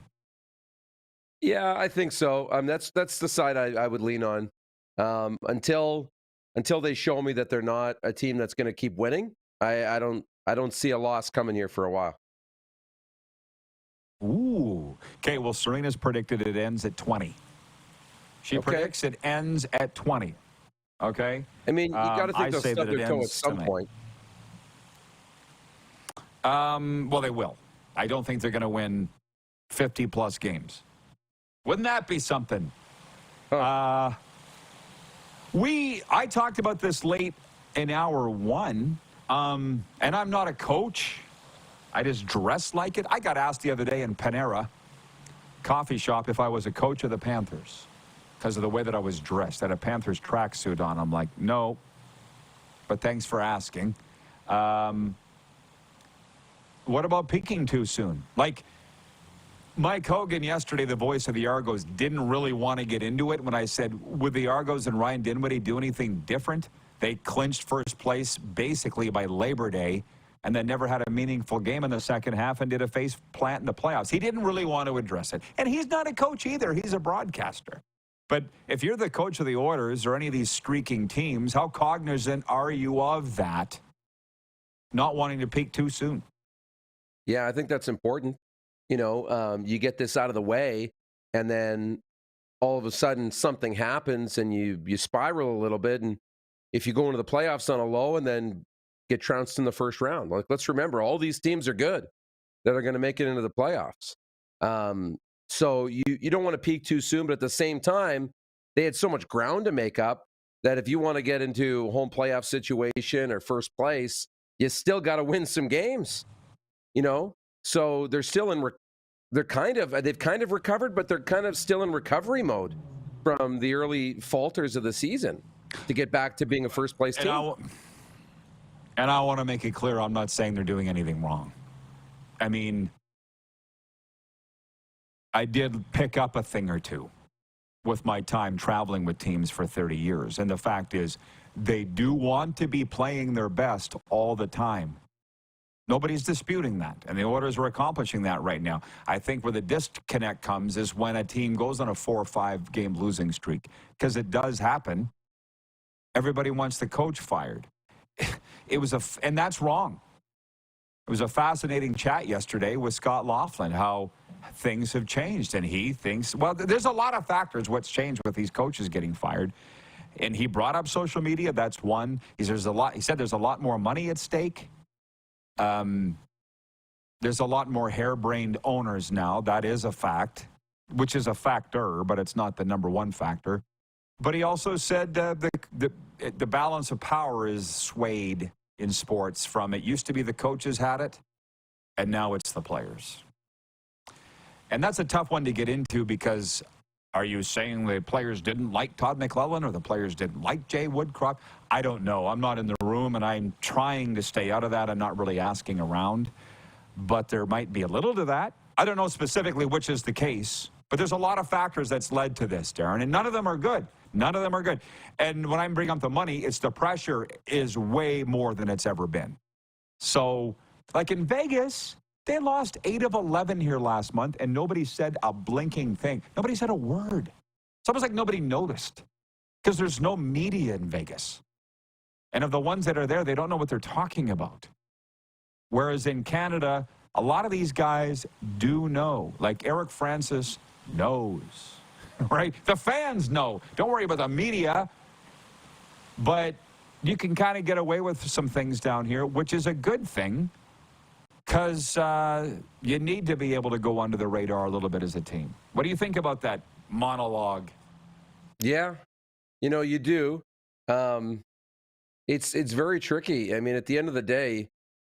Yeah, I think so. That's the side I would lean on. Until they show me that they're not a team that's going to keep winning, I don't see a loss coming here for a while. Ooh. Okay, well, Serena's predicted it ends at 20. She predicts it ends at 20. Okay? I mean, you got to think they'll stub their toe at some point. Well, they will. I don't think they're going to win 50-plus games. Wouldn't that be something? Huh. I talked about this late in hour one. And I'm not a coach. I just dress like it. I got asked the other day in Panera coffee shop if I was a coach of the Panthers because of the way that I was dressed. I had a Panthers tracksuit on. I'm like, no, but thanks for asking. What about peaking too soon? Like, Mike Hogan yesterday, the voice of the Argos, didn't really want to get into it when I said, would the Argos and Ryan Dinwiddie do anything different? They clinched first place basically by Labor Day and then never had a meaningful game in the second half and did a face plant in the playoffs. He didn't really want to address it. And he's not a coach either. He's a broadcaster. But if you're the coach of the Oilers or any of these streaking teams, how cognizant are you of that, not wanting to peak too soon? Yeah, I think that's important. You know, you get this out of the way, and then all of a sudden something happens, and you spiral a little bit. And if you go into the playoffs on a low and then get trounced in the first round, like, let's remember, all these teams are good that are going to make it into the playoffs. So you don't want to peak too soon, but at the same time, they had so much ground to make up that if you want to get into a home playoff situation or first place, you still got to win some games. You know, so they're still in. They've kind of recovered, but they're kind of still in recovery mode from the early falters of the season to get back to being a first place team. And I want to make it clear, I'm not saying they're doing anything wrong. I mean, I did pick up a thing or two with my time traveling with teams for 30 years, and the fact is, they do want to be playing their best all the time. Nobody's disputing that, and the Oilers are accomplishing that right now. I think where the disconnect comes is when a team goes on a 4 or 5 game losing streak, because it does happen. Everybody wants the coach fired. And that's wrong. It was a fascinating chat yesterday with Scott Laughlin, how things have changed, and he thinks, well, there's a lot of factors what's changed with these coaches getting fired. And he brought up social media. That's one. He said there's a lot more money at stake. There's a lot more harebrained owners now. That is a fact, which is a factor, but it's not the number one factor. But he also said the balance of power is swayed in sports from it used to be the coaches had it, and now it's the players. And that's a tough one to get into because are you saying the players didn't like Todd McLellan or the players didn't like Jay Woodcroft? I don't know. I'm not in the room, and I'm trying to stay out of that. I'm not really asking around. But there might be a little to that. I don't know specifically which is the case, but there's a lot of factors that's led to this, Darren, and none of them are good. None of them are good. And when I bring up the money, it's the pressure is way more than it's ever been. So, like in Vegas, they lost 8 of 11 here last month, and nobody said a blinking thing. Nobody said a word. It's almost like nobody noticed because there's no media in Vegas. And of the ones that are there, they don't know what they're talking about. Whereas in Canada, a lot of these guys do know. Like Eric Francis knows, right? The fans know. Don't worry about the media. But you can kind of get away with some things down here, which is a good thing. Because you need to be able to go under the radar a little bit as a team. What do you think about that monologue? Yeah, you know, you do. It's very tricky. I mean, at the end of the day,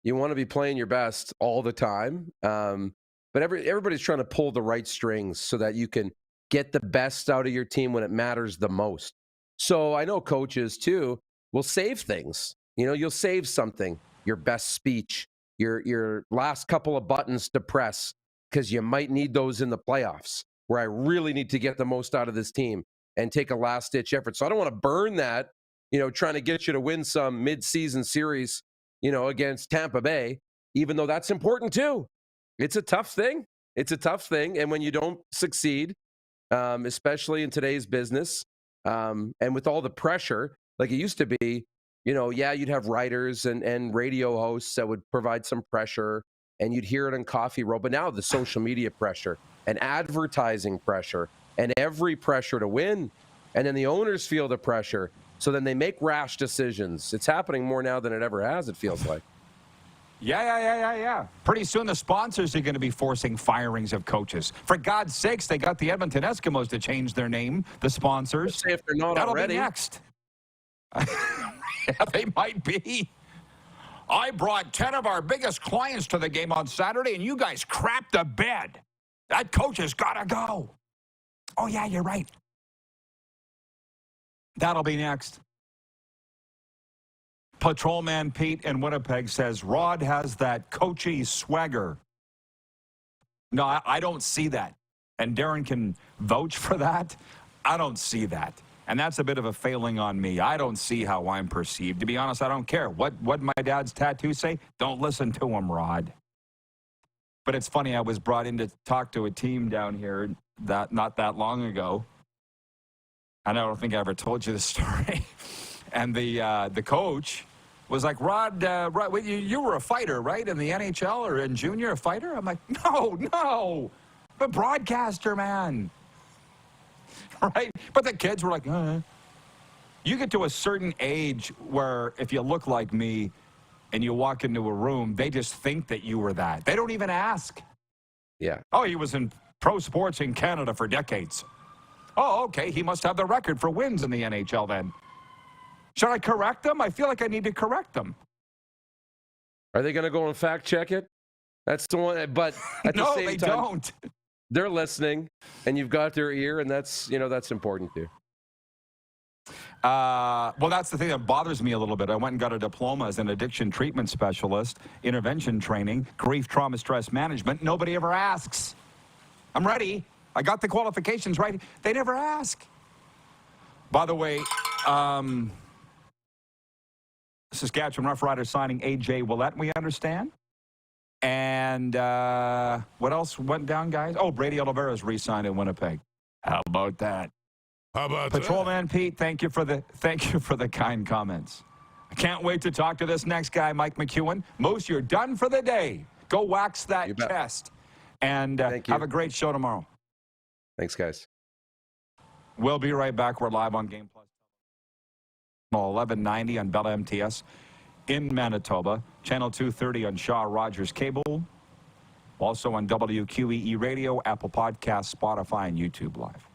you want to be playing your best all the time. But everybody's trying to pull the right strings so that you can get the best out of your team when it matters the most. So I know coaches, too, will save things. You know, you'll save something, your best speech, your last couple of buttons to press, because you might need those in the playoffs where I really need to get the most out of this team and take a last-ditch effort. So I don't want to burn that, you know, trying to get you to win some mid-season series, you know, against Tampa Bay, even though that's important too. It's a tough thing. It's a tough thing. And when you don't succeed, especially in today's business, and with all the pressure, like it used to be, you know, yeah, you'd have writers and radio hosts that would provide some pressure, and you'd hear it on Coffee Row. But now the social media pressure and advertising pressure and every pressure to win. And then the owners feel the pressure. So then they make rash decisions. It's happening more now than it ever has, it feels like. Yeah. Pretty soon the sponsors are going to be forcing firings of coaches. For God's sakes, they got the Edmonton Eskimos to change their name, the sponsors. Let's say if they're not That'll already. Be next. Yeah, they might be. I brought 10 of our biggest clients to the game on Saturday, and you guys crapped the bed. That coach has got to go. Oh, yeah, you're right. That'll be next. Patrolman Pete in Winnipeg says, Rod has that coachy swagger. No, I don't see that. And Darren can vouch for that. I don't see that. And that's a bit of a failing on me. I don't see how I'm perceived. To be honest, I don't care. What my dad's tattoos say? Don't listen to him, Rod. But it's funny, I was brought in to talk to a team down here not that long ago. And I don't think I ever told you the story. And the coach was like, Rod, you were a fighter, right? In the NHL or in junior, a fighter? I'm like, no. I'm a broadcaster, man. Right? But the kids were like, You get to a certain age where if you look like me and you walk into a room, they just think that you were that. They don't even ask. Yeah. Oh, he was in pro sports in Canada for decades. Oh, okay. He must have the record for wins in the NHL then. Should I correct them? I feel like I need to correct them. Are they going to go and fact check it? That's the one. But at the same they time, don't. They're listening, and you've got their ear, and that's important too. Well, that's the thing that bothers me a little bit. I went and got a diploma as an addiction treatment specialist, intervention training, grief, trauma, stress management. Nobody ever asks. I'm ready. I got the qualifications right. They never ask. By the way, Saskatchewan Rough Riders signing A.J. Willett, we understand. And what else went down, guys? Oh, Brady Oliveira's re-signed in Winnipeg. How about that? How about Patrolman Pete, thank you for the kind comments. I can't wait to talk to this next guy, Mike McEwan. Moose, you're done for the day. Go wax that chest. And have a great show tomorrow. Thanks, guys. We'll be right back. We're live on Game Plus. 1190 on Bella MTS in Manitoba. Channel 230 on Shaw Rogers Cable. Also on WQEE Radio, Apple Podcasts, Spotify, and YouTube Live.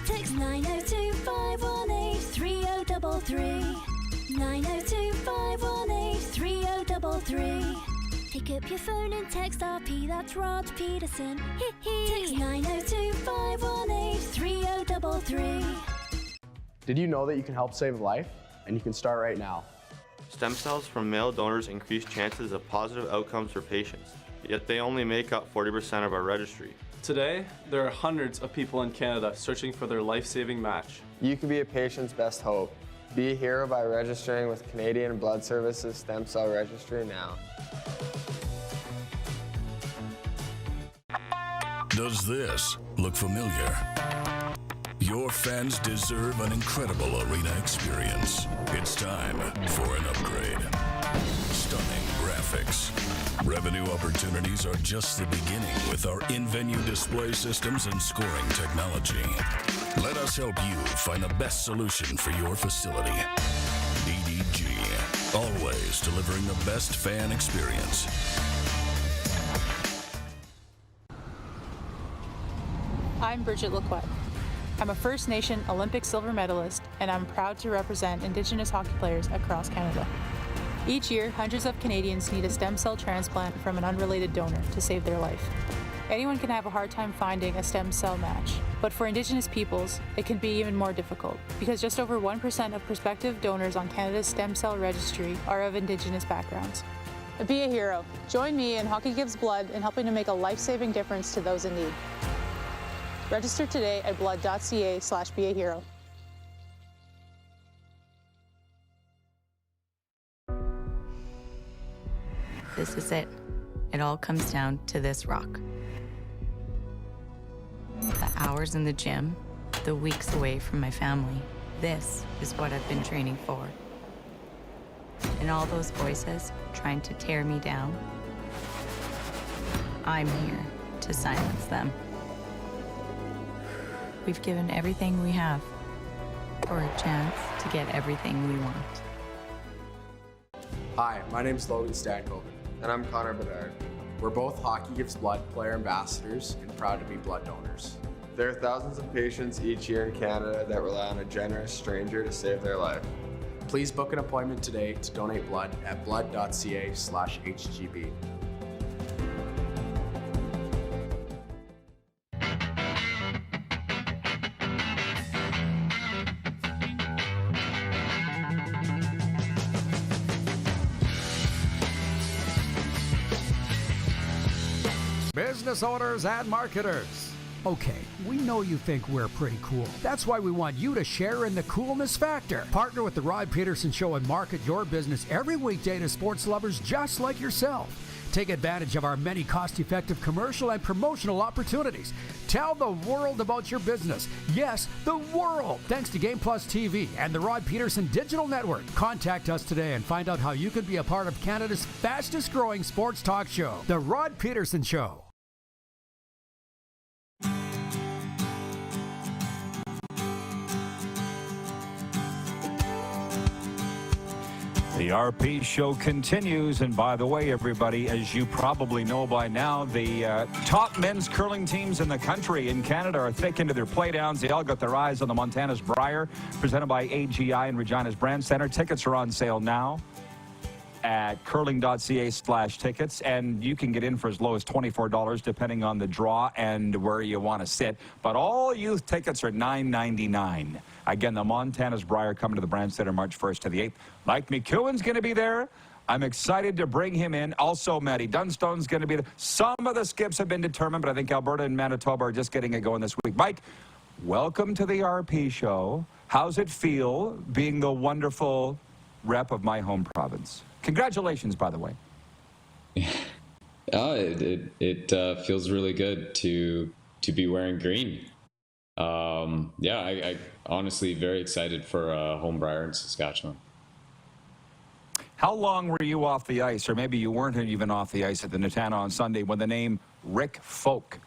Text 902-518-3033. 902-518-3033. Pick up your phone and text RP, that's Rod Pedersen. Text 902-518-3033. Did you know that you can help save a life? And you can start right now. Stem cells from male donors increase chances of positive outcomes for patients, yet they only make up 40% of our registry. Today, there are hundreds of people in Canada searching for their life-saving match. You can be a patient's best hope. Be a hero by registering with Canadian Blood Services Stem Cell Registry now. Does this look familiar? Your fans deserve an incredible arena experience. It's time for an upgrade. Stunning graphics. Revenue opportunities are just the beginning with our in-venue display systems and scoring technology. Let us help you find the best solution for your facility. EDG, always delivering the best fan experience. I'm Bridget Lacquette. I'm a First Nation Olympic silver medalist, and I'm proud to represent Indigenous hockey players across Canada. Each year, hundreds of Canadians need a stem cell transplant from an unrelated donor to save their life. Anyone can have a hard time finding a stem cell match, but for Indigenous peoples, it can be even more difficult because just over 1% of prospective donors on Canada's stem cell registry are of Indigenous backgrounds. Be a hero. Join me in Hockey Gives Blood in helping to make a life-saving difference to those in need. Register today at blood.ca/beahero. This is it. It all comes down to this rock. The hours in the gym, the weeks away from my family. This is what I've been training for. And all those voices trying to tear me down, I'm here to silence them. We've given everything we have for a chance to get everything we want. Hi, my name's Logan Stankoven. And I'm Connor Bedard. We're both Hockey Gives Blood player ambassadors and proud to be blood donors. There are thousands of patients each year in Canada that rely on a generous stranger to save their life. Please book an appointment today to donate blood at blood.ca/HGB. Business owners and marketers. Okay, we know you think we're pretty cool. That's why we want you to share in the coolness factor. Partner with the Rod Pedersen Show and market your business every weekday to sports lovers just like yourself. Take advantage of our many cost-effective commercial and promotional opportunities. Tell the world about your business. Yes, the world. Thanks to Game Plus TV and the Rod Pedersen Digital Network. Contact us today and find out how you can be a part of Canada's fastest-growing sports talk show, The Rod Pedersen Show. The RP show continues, and by the way, everybody, as you probably know by now, the top men's curling teams in the country in Canada are thick into their playdowns. They all got their eyes on the Montana's Brier, presented by AGI and Regina's Brand Center. Tickets are on sale now at curling.ca/tickets, and you can get in for as low as $24 depending on the draw and where you want to sit. But all youth tickets are $9.99. Again, the Montana's Brier coming to the Brand Center March 1st to the 8th. Mike McEwan's going to be there. I'm excited to bring him in. Also, Matty Dunstone's going to be there. Some of the skips have been determined, but I think Alberta and Manitoba are just getting it going this week. Mike, welcome to the RP show. How's it feel being the wonderful rep of my home province? Congratulations, by the way. It feels really good to be wearing green. I honestly very excited for home Brier in Saskatchewan. How long were you off the ice, or maybe you weren't even off the ice at the Natana on Sunday when the name Rick Folk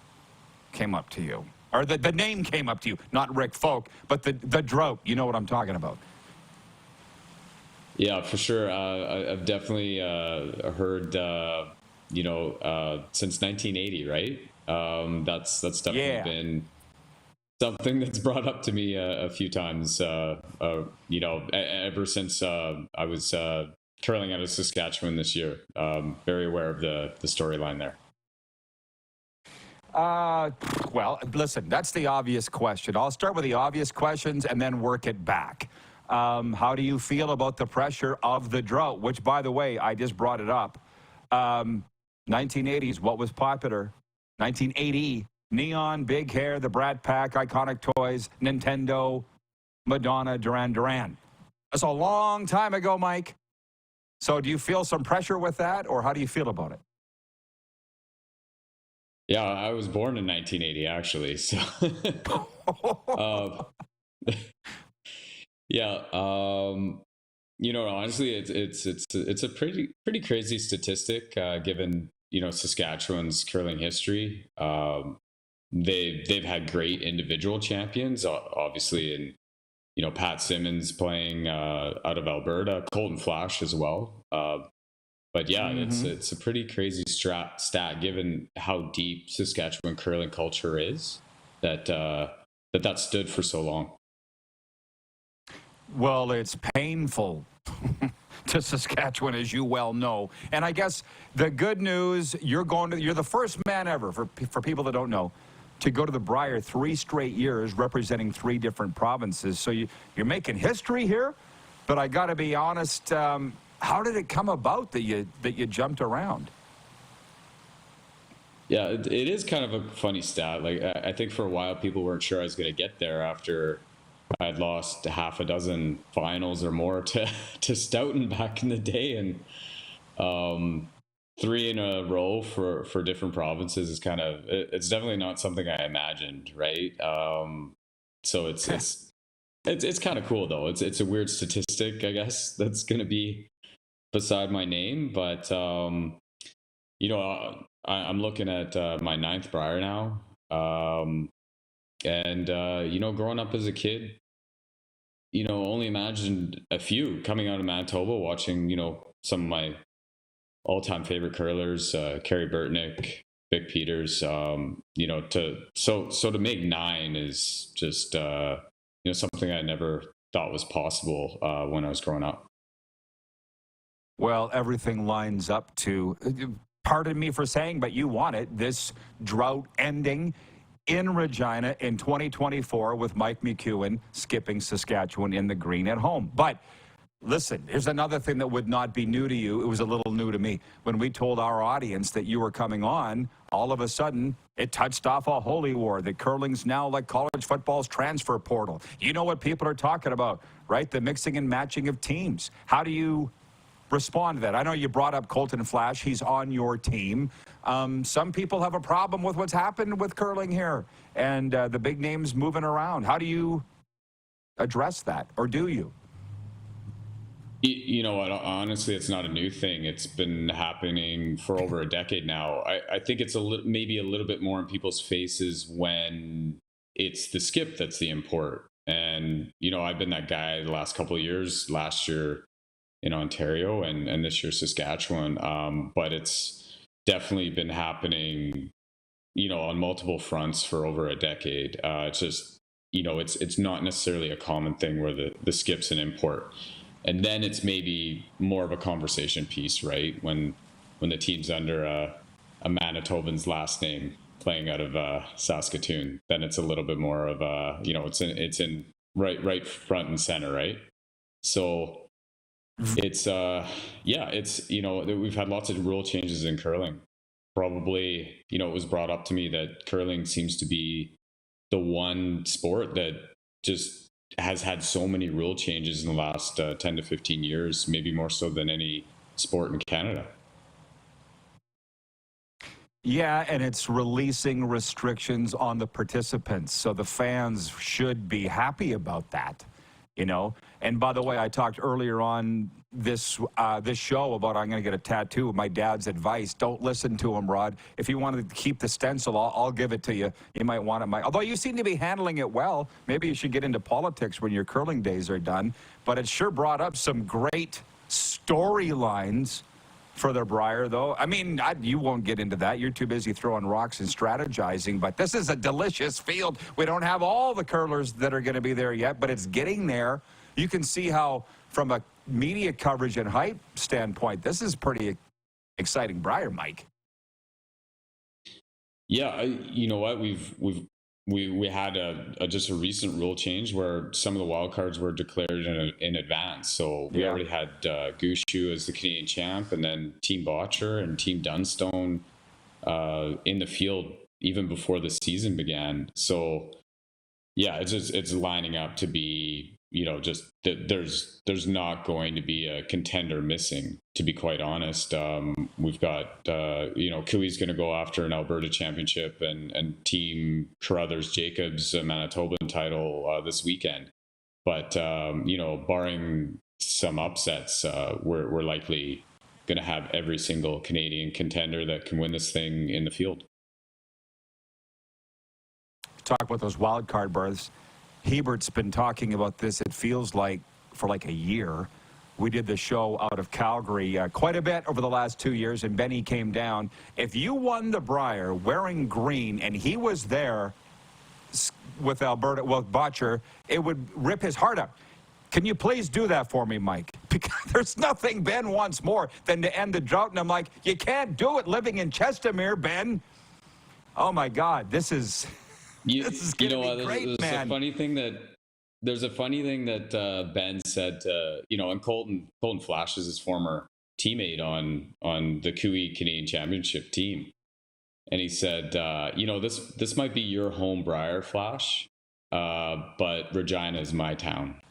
came up to you? Or the name came up to you, not Rick Folk, but the drought. You know what I'm talking about. Yeah, for sure. I've definitely heard, since 1980, right? That's definitely been something that's brought up to me a few times, ever since I was curling out of Saskatchewan this year. Very aware of the storyline there. Well, listen, that's the obvious question. I'll start with the obvious questions and then work it back. How do you feel about the pressure of the drought? Which, by the way, I just brought it up. 1980s, what was popular? 1980, neon, big hair, the Brat Pack, iconic toys, Nintendo, Madonna, Duran Duran. That's a long time ago, Mike. So do you feel some pressure with that, or how do you feel about it? Yeah, I was born in 1980, actually. So, honestly, it's a pretty crazy statistic given Saskatchewan's curling history. They've had great individual champions, obviously, and Pat Simmons playing out of Alberta, Colton Flash as well. But yeah, it's a pretty crazy stat given how deep Saskatchewan curling culture is that stood for so long. Well, it's painful to Saskatchewan, as you well know. And I guess the good news, you're the first man ever, for people that don't know, to go to the Brier 3 straight years representing 3 different provinces. So you're making history here, but I got to be honest, how did it come about that you jumped around? Yeah, it is kind of a funny stat. Like, I think for a while people weren't sure I was going to get there after I'd lost half a dozen finals or more to Stoughton back in the day, and 3 in a row for different provinces is it's definitely not something I imagined, right? So it's kind of cool though. It's a weird statistic, I guess, that's going to be beside my name, but I'm looking at my 9th Brier now. And, growing up as a kid, only imagined a few coming out of Manitoba, watching, some of my all-time favorite curlers, Kerry Burtnick, Vic Peters, to make 9 is just, something I never thought was possible when I was growing up. Well, everything lines up to, pardon me for saying, but you want it, this drought ending in Regina in 2024 with Mike McEwan skipping Saskatchewan in the green at home. But listen, here's another thing that would not be new to you. It was a little new to me. When we told our audience that you were coming on, all of a sudden, it touched off a holy war that curling's now like college football's transfer portal. You know what people are talking about, right? The mixing and matching of teams. How do you respond to that? I know you brought up Colton Flash. He's on your team. Some people have a problem with what's happened with curling here and the big names moving around. How do you address that, or do you? You know what? Honestly, it's not a new thing. It's been happening for over a decade now. I think it's maybe a little bit more in people's faces when it's the skip that's the import. And, I've been that guy the last couple of years, last year in Ontario and this year Saskatchewan. But it's definitely been happening, on multiple fronts for over a decade. It's just, it's not necessarily a common thing where the skip's an import. And then it's maybe more of a conversation piece, right? When the team's under a Manitoban's last name playing out of Saskatoon, then it's a little bit more of a, it's in right front and center, right? So it's we've had lots of rule changes in curling. Probably, it was brought up to me that curling seems to be the one sport that just has had so many rule changes in the last 10 to 15 years, maybe more so than any sport in Canada. Yeah, and it's releasing restrictions on the participants. So the fans should be happy about that, And by the way, I talked earlier on this show about I'm going to get a tattoo of my dad's advice. Don't listen to him, Rod. If you want to keep the stencil, I'll give it to you. You might want it, Mike. Although you seem to be handling it well. Maybe you should get into politics when your curling days are done. But it sure brought up some great storylines for the Brier, though. I mean, you won't get into that. You're too busy throwing rocks and strategizing. But this is a delicious field. We don't have all the curlers that are going to be there yet, but it's getting there. You can see how, from a media coverage and hype standpoint, this is pretty exciting Brier, Mike. Yeah, you know what? We had just a recent rule change where some of the wild cards were declared in advance. So we already had Gushu as the Canadian champ, and then Team Botcher and Team Dunstone in the field even before the season began. So yeah, it's lining up to be, just that there's not going to be a contender missing, to be quite honest. We've got, Cooey's going to go after an Alberta championship and Team Carruthers Jacobs Manitoban title this weekend. But, barring some upsets, we're likely going to have every single Canadian contender that can win this thing in the field. Talk about those wild card berths. Hebert's been talking about this, it feels like, for like a year. We did the show out of Calgary quite a bit over the last 2 years, and Benny came down. If you won the Brier wearing green, and he was there with Alberta, Botcher, it would rip his heart out. Can you please do that for me, Mike? Because there's nothing Ben wants more than to end the drought. And I'm like, you can't do it living in Chestermere, Ben. Oh, my God. This is going to be great, man. There's a funny thing that Ben said, and Colton Flash is his former teammate on the Cooey Canadian Championship team. And he said, this might be your home, Brier, Flash, but Regina is my town.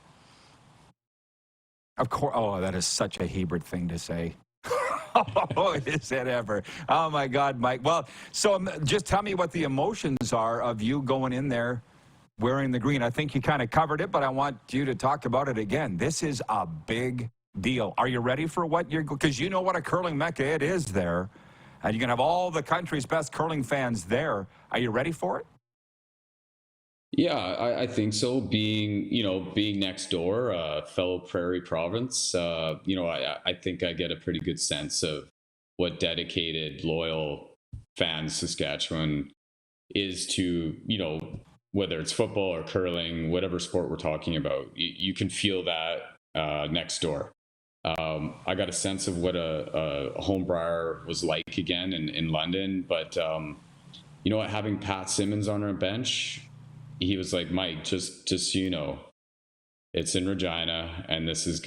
Of course. Oh, that is such a Hebert thing to say. Oh, is it ever? Oh, my God, Mike. Well, so just tell me what the emotions are of you going in there wearing the green. I think you kind of covered it, but I want you to talk about it again. This is a big deal. Are you ready for what you're... Because you know what a curling mecca it is there. And you're going to have all the country's best curling fans there. Are you ready for it? Yeah, I think so. Being next door, fellow Prairie province, I think I get a pretty good sense of what dedicated, loyal fans Saskatchewan is to, whether it's football or curling, whatever sport we're talking about. You can feel that next door. I got a sense of what a home Brier was like again in London, but you know what, having Pat Simmons on our bench, he was like, Mike, just so you know, it's in Regina, and this is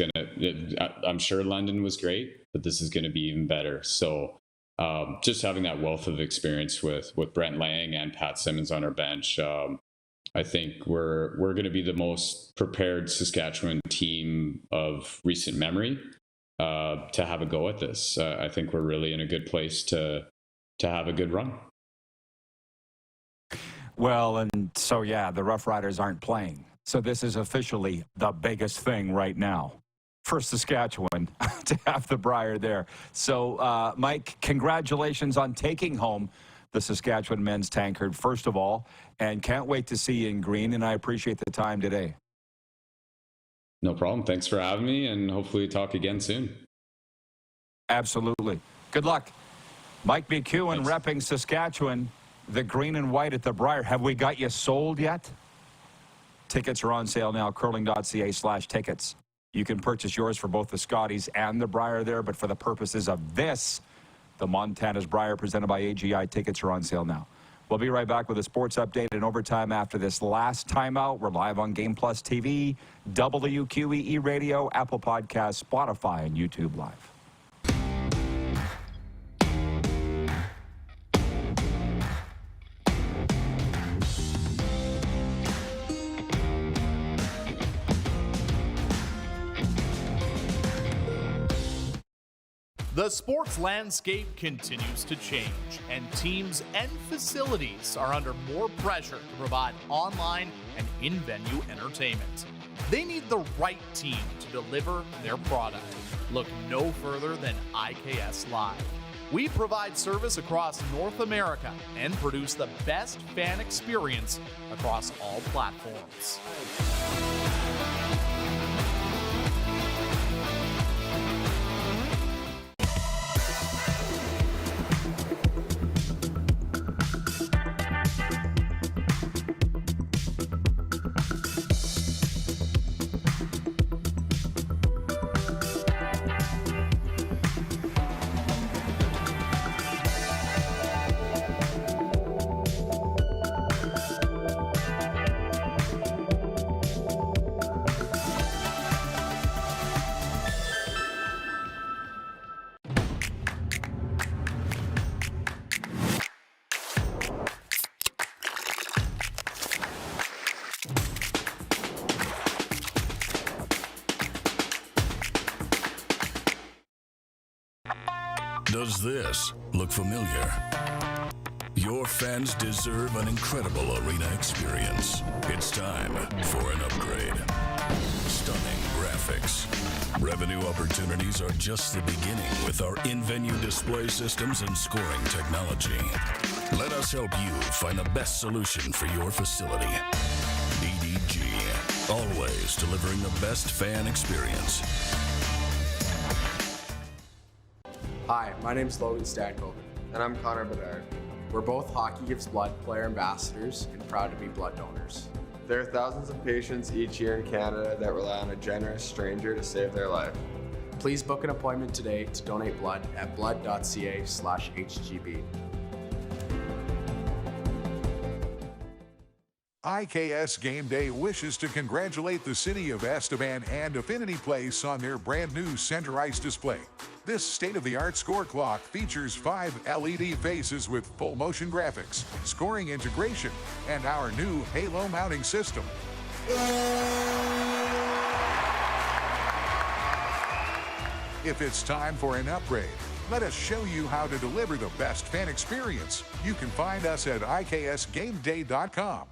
I'm sure London was great, but this is gonna be even better. So just having that wealth of experience with Brent Lang and Pat Simmons on our bench, I think we're gonna be the most prepared Saskatchewan team of recent memory to have a go at this. I think we're really in a good place to have a good run. Well, and so, yeah, the Rough Riders aren't playing. So this is officially the biggest thing right now for Saskatchewan to have the Brier there. So, Mike, congratulations on taking home the Saskatchewan men's Tankard, first of all, and can't wait to see you in green, and I appreciate the time today. No problem. Thanks for having me, and hopefully talk again soon. Absolutely. Good luck. Mike McEwan repping Saskatchewan. The green and white at the Brier. Have we got you sold yet? Tickets are on sale now, curling.ca/tickets. You can purchase yours for both the Scotties and the Brier there, but for the purposes of this, the Montana's Brier presented by AGI, tickets are on sale now. We'll be right back with a sports update and overtime after this last timeout. We're live on Game Plus TV, WQEE Radio, Apple Podcasts, Spotify, and YouTube Live. The sports landscape continues to change, and teams and facilities are under more pressure to provide online and in-venue entertainment. They need the right team to deliver their product. Look no further than IKS Live. We provide service across North America and produce the best fan experience across all platforms. Does this look familiar? Your fans deserve an incredible arena experience. It's time for an upgrade. Stunning graphics. Revenue opportunities are just the beginning with our in-venue display systems and scoring technology. Let us help you find the best solution for your facility. EDG, always delivering the best fan experience. Hi, my name's Logan Stankoven. And I'm Connor Bedard. We're both Hockey Gives Blood player ambassadors and proud to be blood donors. There are thousands of patients each year in Canada that rely on a generous stranger to save their life. Please book an appointment today to donate blood at blood.ca/HGB. IKS Game Day wishes to congratulate the city of Estevan and Affinity Place on their brand new center ice display. This state-of-the-art score clock features 5 LED faces with full motion graphics, scoring integration, and our new halo mounting system. If it's time for an upgrade, let us show you how to deliver the best fan experience. You can find us at IKSGameDay.com.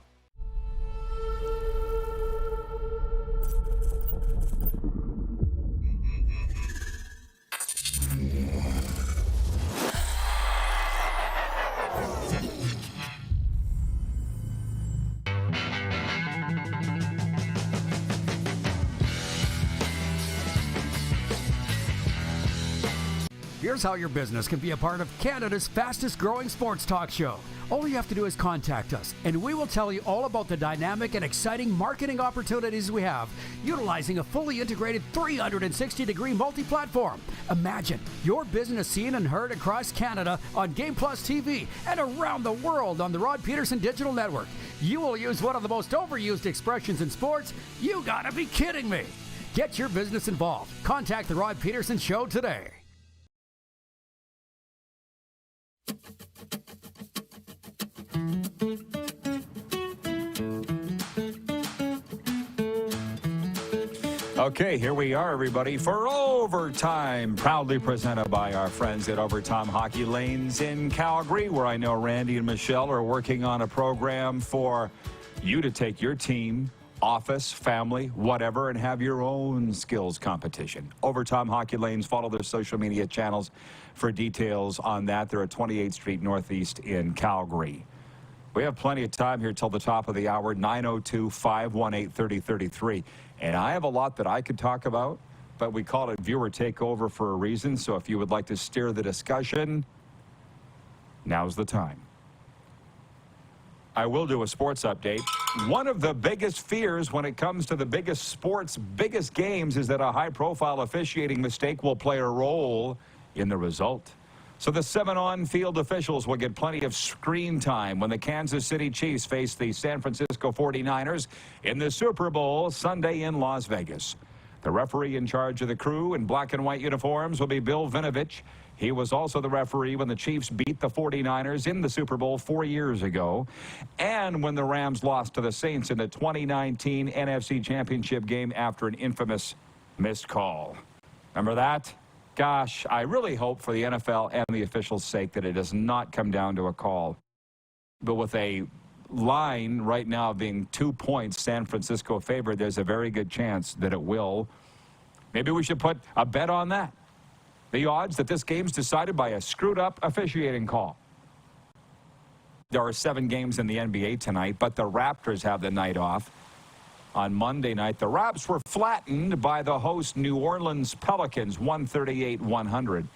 Here's how your business can be a part of Canada's fastest growing sports talk show. All you have to do is contact us, and we will tell you all about the dynamic and exciting marketing opportunities we have, utilizing a fully integrated 360-degree multi-platform. Imagine your business seen and heard across Canada on Game Plus TV and around the world on the Rod Pedersen Digital Network. You will use one of the most overused expressions in sports. You gotta be kidding me. Get your business involved. Contact the Rod Pedersen Show today. Okay, here we are, everybody, for Overtime, proudly presented by our friends at Overtime Hockey Lanes in Calgary, where I know Randy and Michelle are working on a program for you to take your team, office, family, whatever, and have your own skills competition. Overtime Hockey Lanes, follow their social media channels for details on that. They're at 28th Street Northeast in Calgary. We have plenty of time here till the top of the hour, 902-518-3033. And I have a lot that I could talk about, but we call it viewer takeover for a reason. So if you would like to steer the discussion, now's the time. I will do a sports update. One of the biggest fears when it comes to the biggest sports, biggest games is that a high-profile officiating mistake will play a role in the result. So the 7 on-field officials will get plenty of screen time when the Kansas City Chiefs face the San Francisco 49ers in the Super Bowl Sunday in Las Vegas. The referee in charge of the crew in black and white uniforms will be Bill Vinovich. He was also the referee when the Chiefs beat the 49ers in the Super Bowl 4 years ago, and when the Rams lost to the Saints in the 2019 NFC Championship game after an infamous missed call. Remember that? Gosh, I really hope for the NFL and the officials' sake that it does not come down to a call. But with a line right now being 2 points San Francisco favored, there's a very good chance that it will. Maybe we should put a bet on that. The odds that this game's decided by a screwed-up officiating call. There are 7 games in the NBA tonight, but the Raptors have the night off. On Monday night, the Raps were flattened by the host New Orleans Pelicans, 138-100.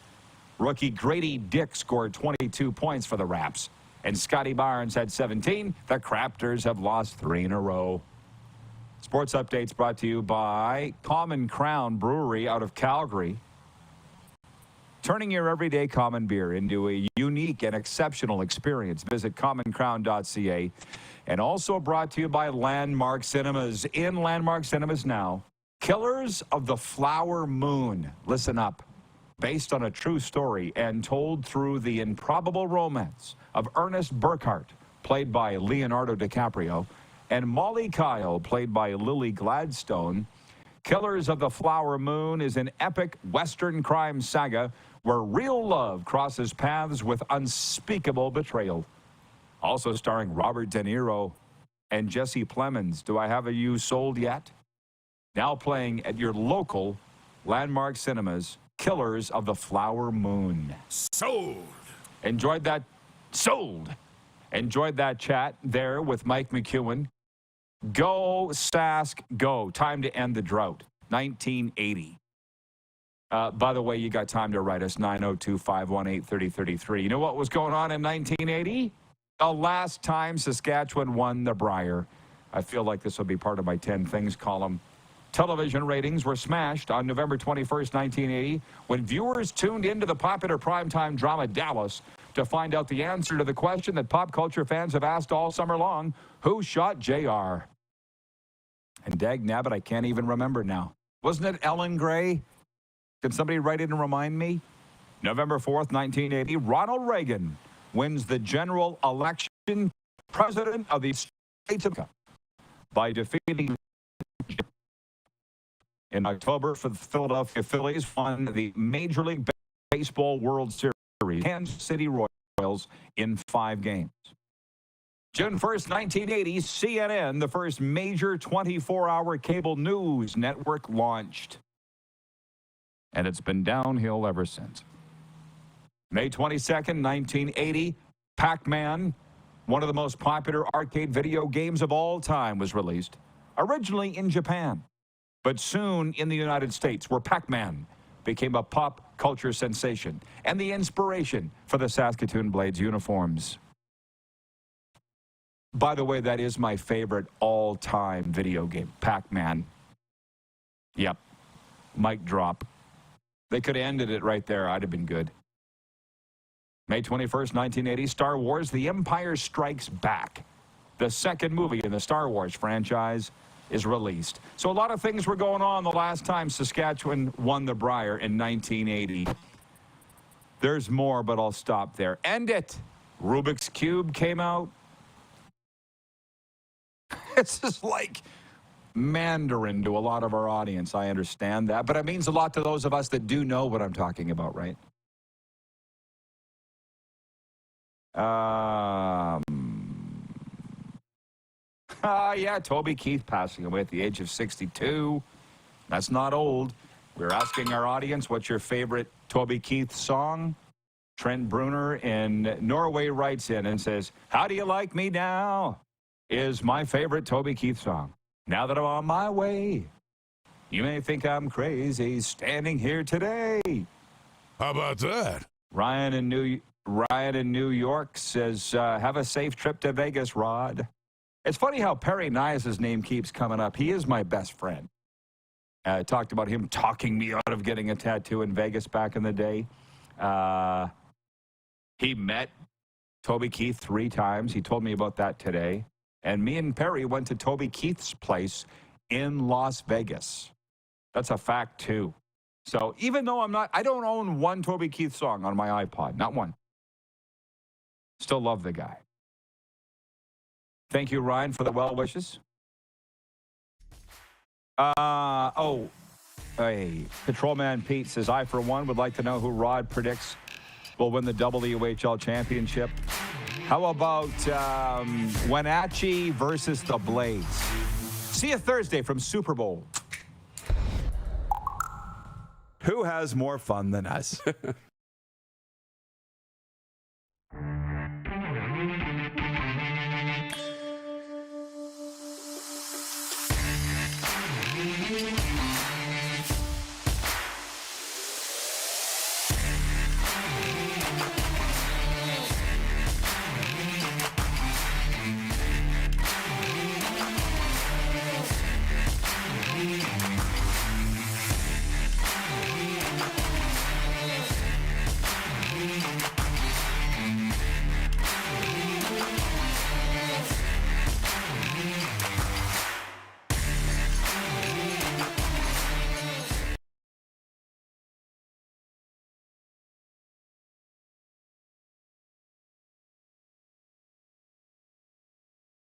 Rookie Grady Dick scored 22 points for the Raps, and Scotty Barnes had 17. The Craptors have lost 3 in a row. Sports updates brought to you by Common Crown Brewery out of Calgary. Turning your everyday common beer into a unique and exceptional experience. Visit commoncrown.ca. And also brought to you by Landmark Cinemas. In Landmark Cinemas now, Killers of the Flower Moon. Listen up. Based on a true story and told through the improbable romance of Ernest Burkhart, played by Leonardo DiCaprio, and Molly Kyle, played by Lily Gladstone, Killers of the Flower Moon is an epic Western crime saga where real love crosses paths with unspeakable betrayal. Also starring Robert De Niro and Jesse Plemons. Do I have you sold yet? Now playing at your local Landmark Cinemas, Killers of the Flower Moon. Sold. Enjoyed that? Sold. Enjoyed that chat there with Mike McEwan. Go, Sask, go. Time to end the drought. 1980. By the way, you got time to write us, 902-518-3033. You know what was going on in 1980? The last time Saskatchewan won the Brier. I feel like this will be part of my 10 Things column. Television ratings were smashed on November 21st, 1980, when viewers tuned into the popular primetime drama Dallas to find out the answer to the question that pop culture fans have asked all summer long: who shot JR? And dag nabbit, I can't even remember now. Wasn't it Ellen Gray? Can somebody write it and remind me? November 4th, 1980, Ronald Reagan wins the general election president of the States of America by defeating. In October, for the Philadelphia Phillies won the Major League Baseball World Series, Kansas City Royals, in 5 games. June 1st, 1980, CNN, the first major 24-hour cable news network, launched. And it's been downhill ever since. May 22nd, 1980, Pac-Man, one of the most popular arcade video games of all time, was released, originally in Japan, but soon in the United States, where Pac-Man became a pop culture sensation and the inspiration for the Saskatoon Blades uniforms. By the way, that is my favorite all-time video game, Pac-Man. Yep. Mic drop. They could have ended it right there. I'd have been good. May 21st, 1980, Star Wars: The Empire Strikes Back. The second movie in the Star Wars franchise is released. So a lot of things were going on the last time Saskatchewan won the Brier in 1980. There's more, but I'll stop there. End it. Rubik's Cube came out. This is like Mandarin to a lot of our audience. I understand that, but it means a lot to those of us that do know what I'm talking about, right? Yeah, Toby Keith passing away at the age of 62. That's not old. We're asking our audience, what's your favorite Toby Keith song? Trent Bruner in Norway writes in and says, "How Do You Like Me Now?" is my favorite Toby Keith song. Now that I'm on my way, you may think I'm crazy standing here today. How about that? Ryan in New York says, have a safe trip to Vegas, Rod. It's funny how Perry Nias' name keeps coming up. He is my best friend. I talked about him talking me out of getting a tattoo in Vegas back in the day. He met Toby Keith 3 times. He told me about that today. And me and Perry went to Toby Keith's place in Las Vegas. That's a fact, too. So even though I don't own one Toby Keith song on my iPod. Not one. Still love the guy. Thank you, Ryan, for the well wishes. Hey, Patrolman Pete says, I, for one, would like to know who Rod predicts will win the WHL championship. How about Wenatchee versus the Blades? See you Thursday from Super Bowl. Who has more fun than us?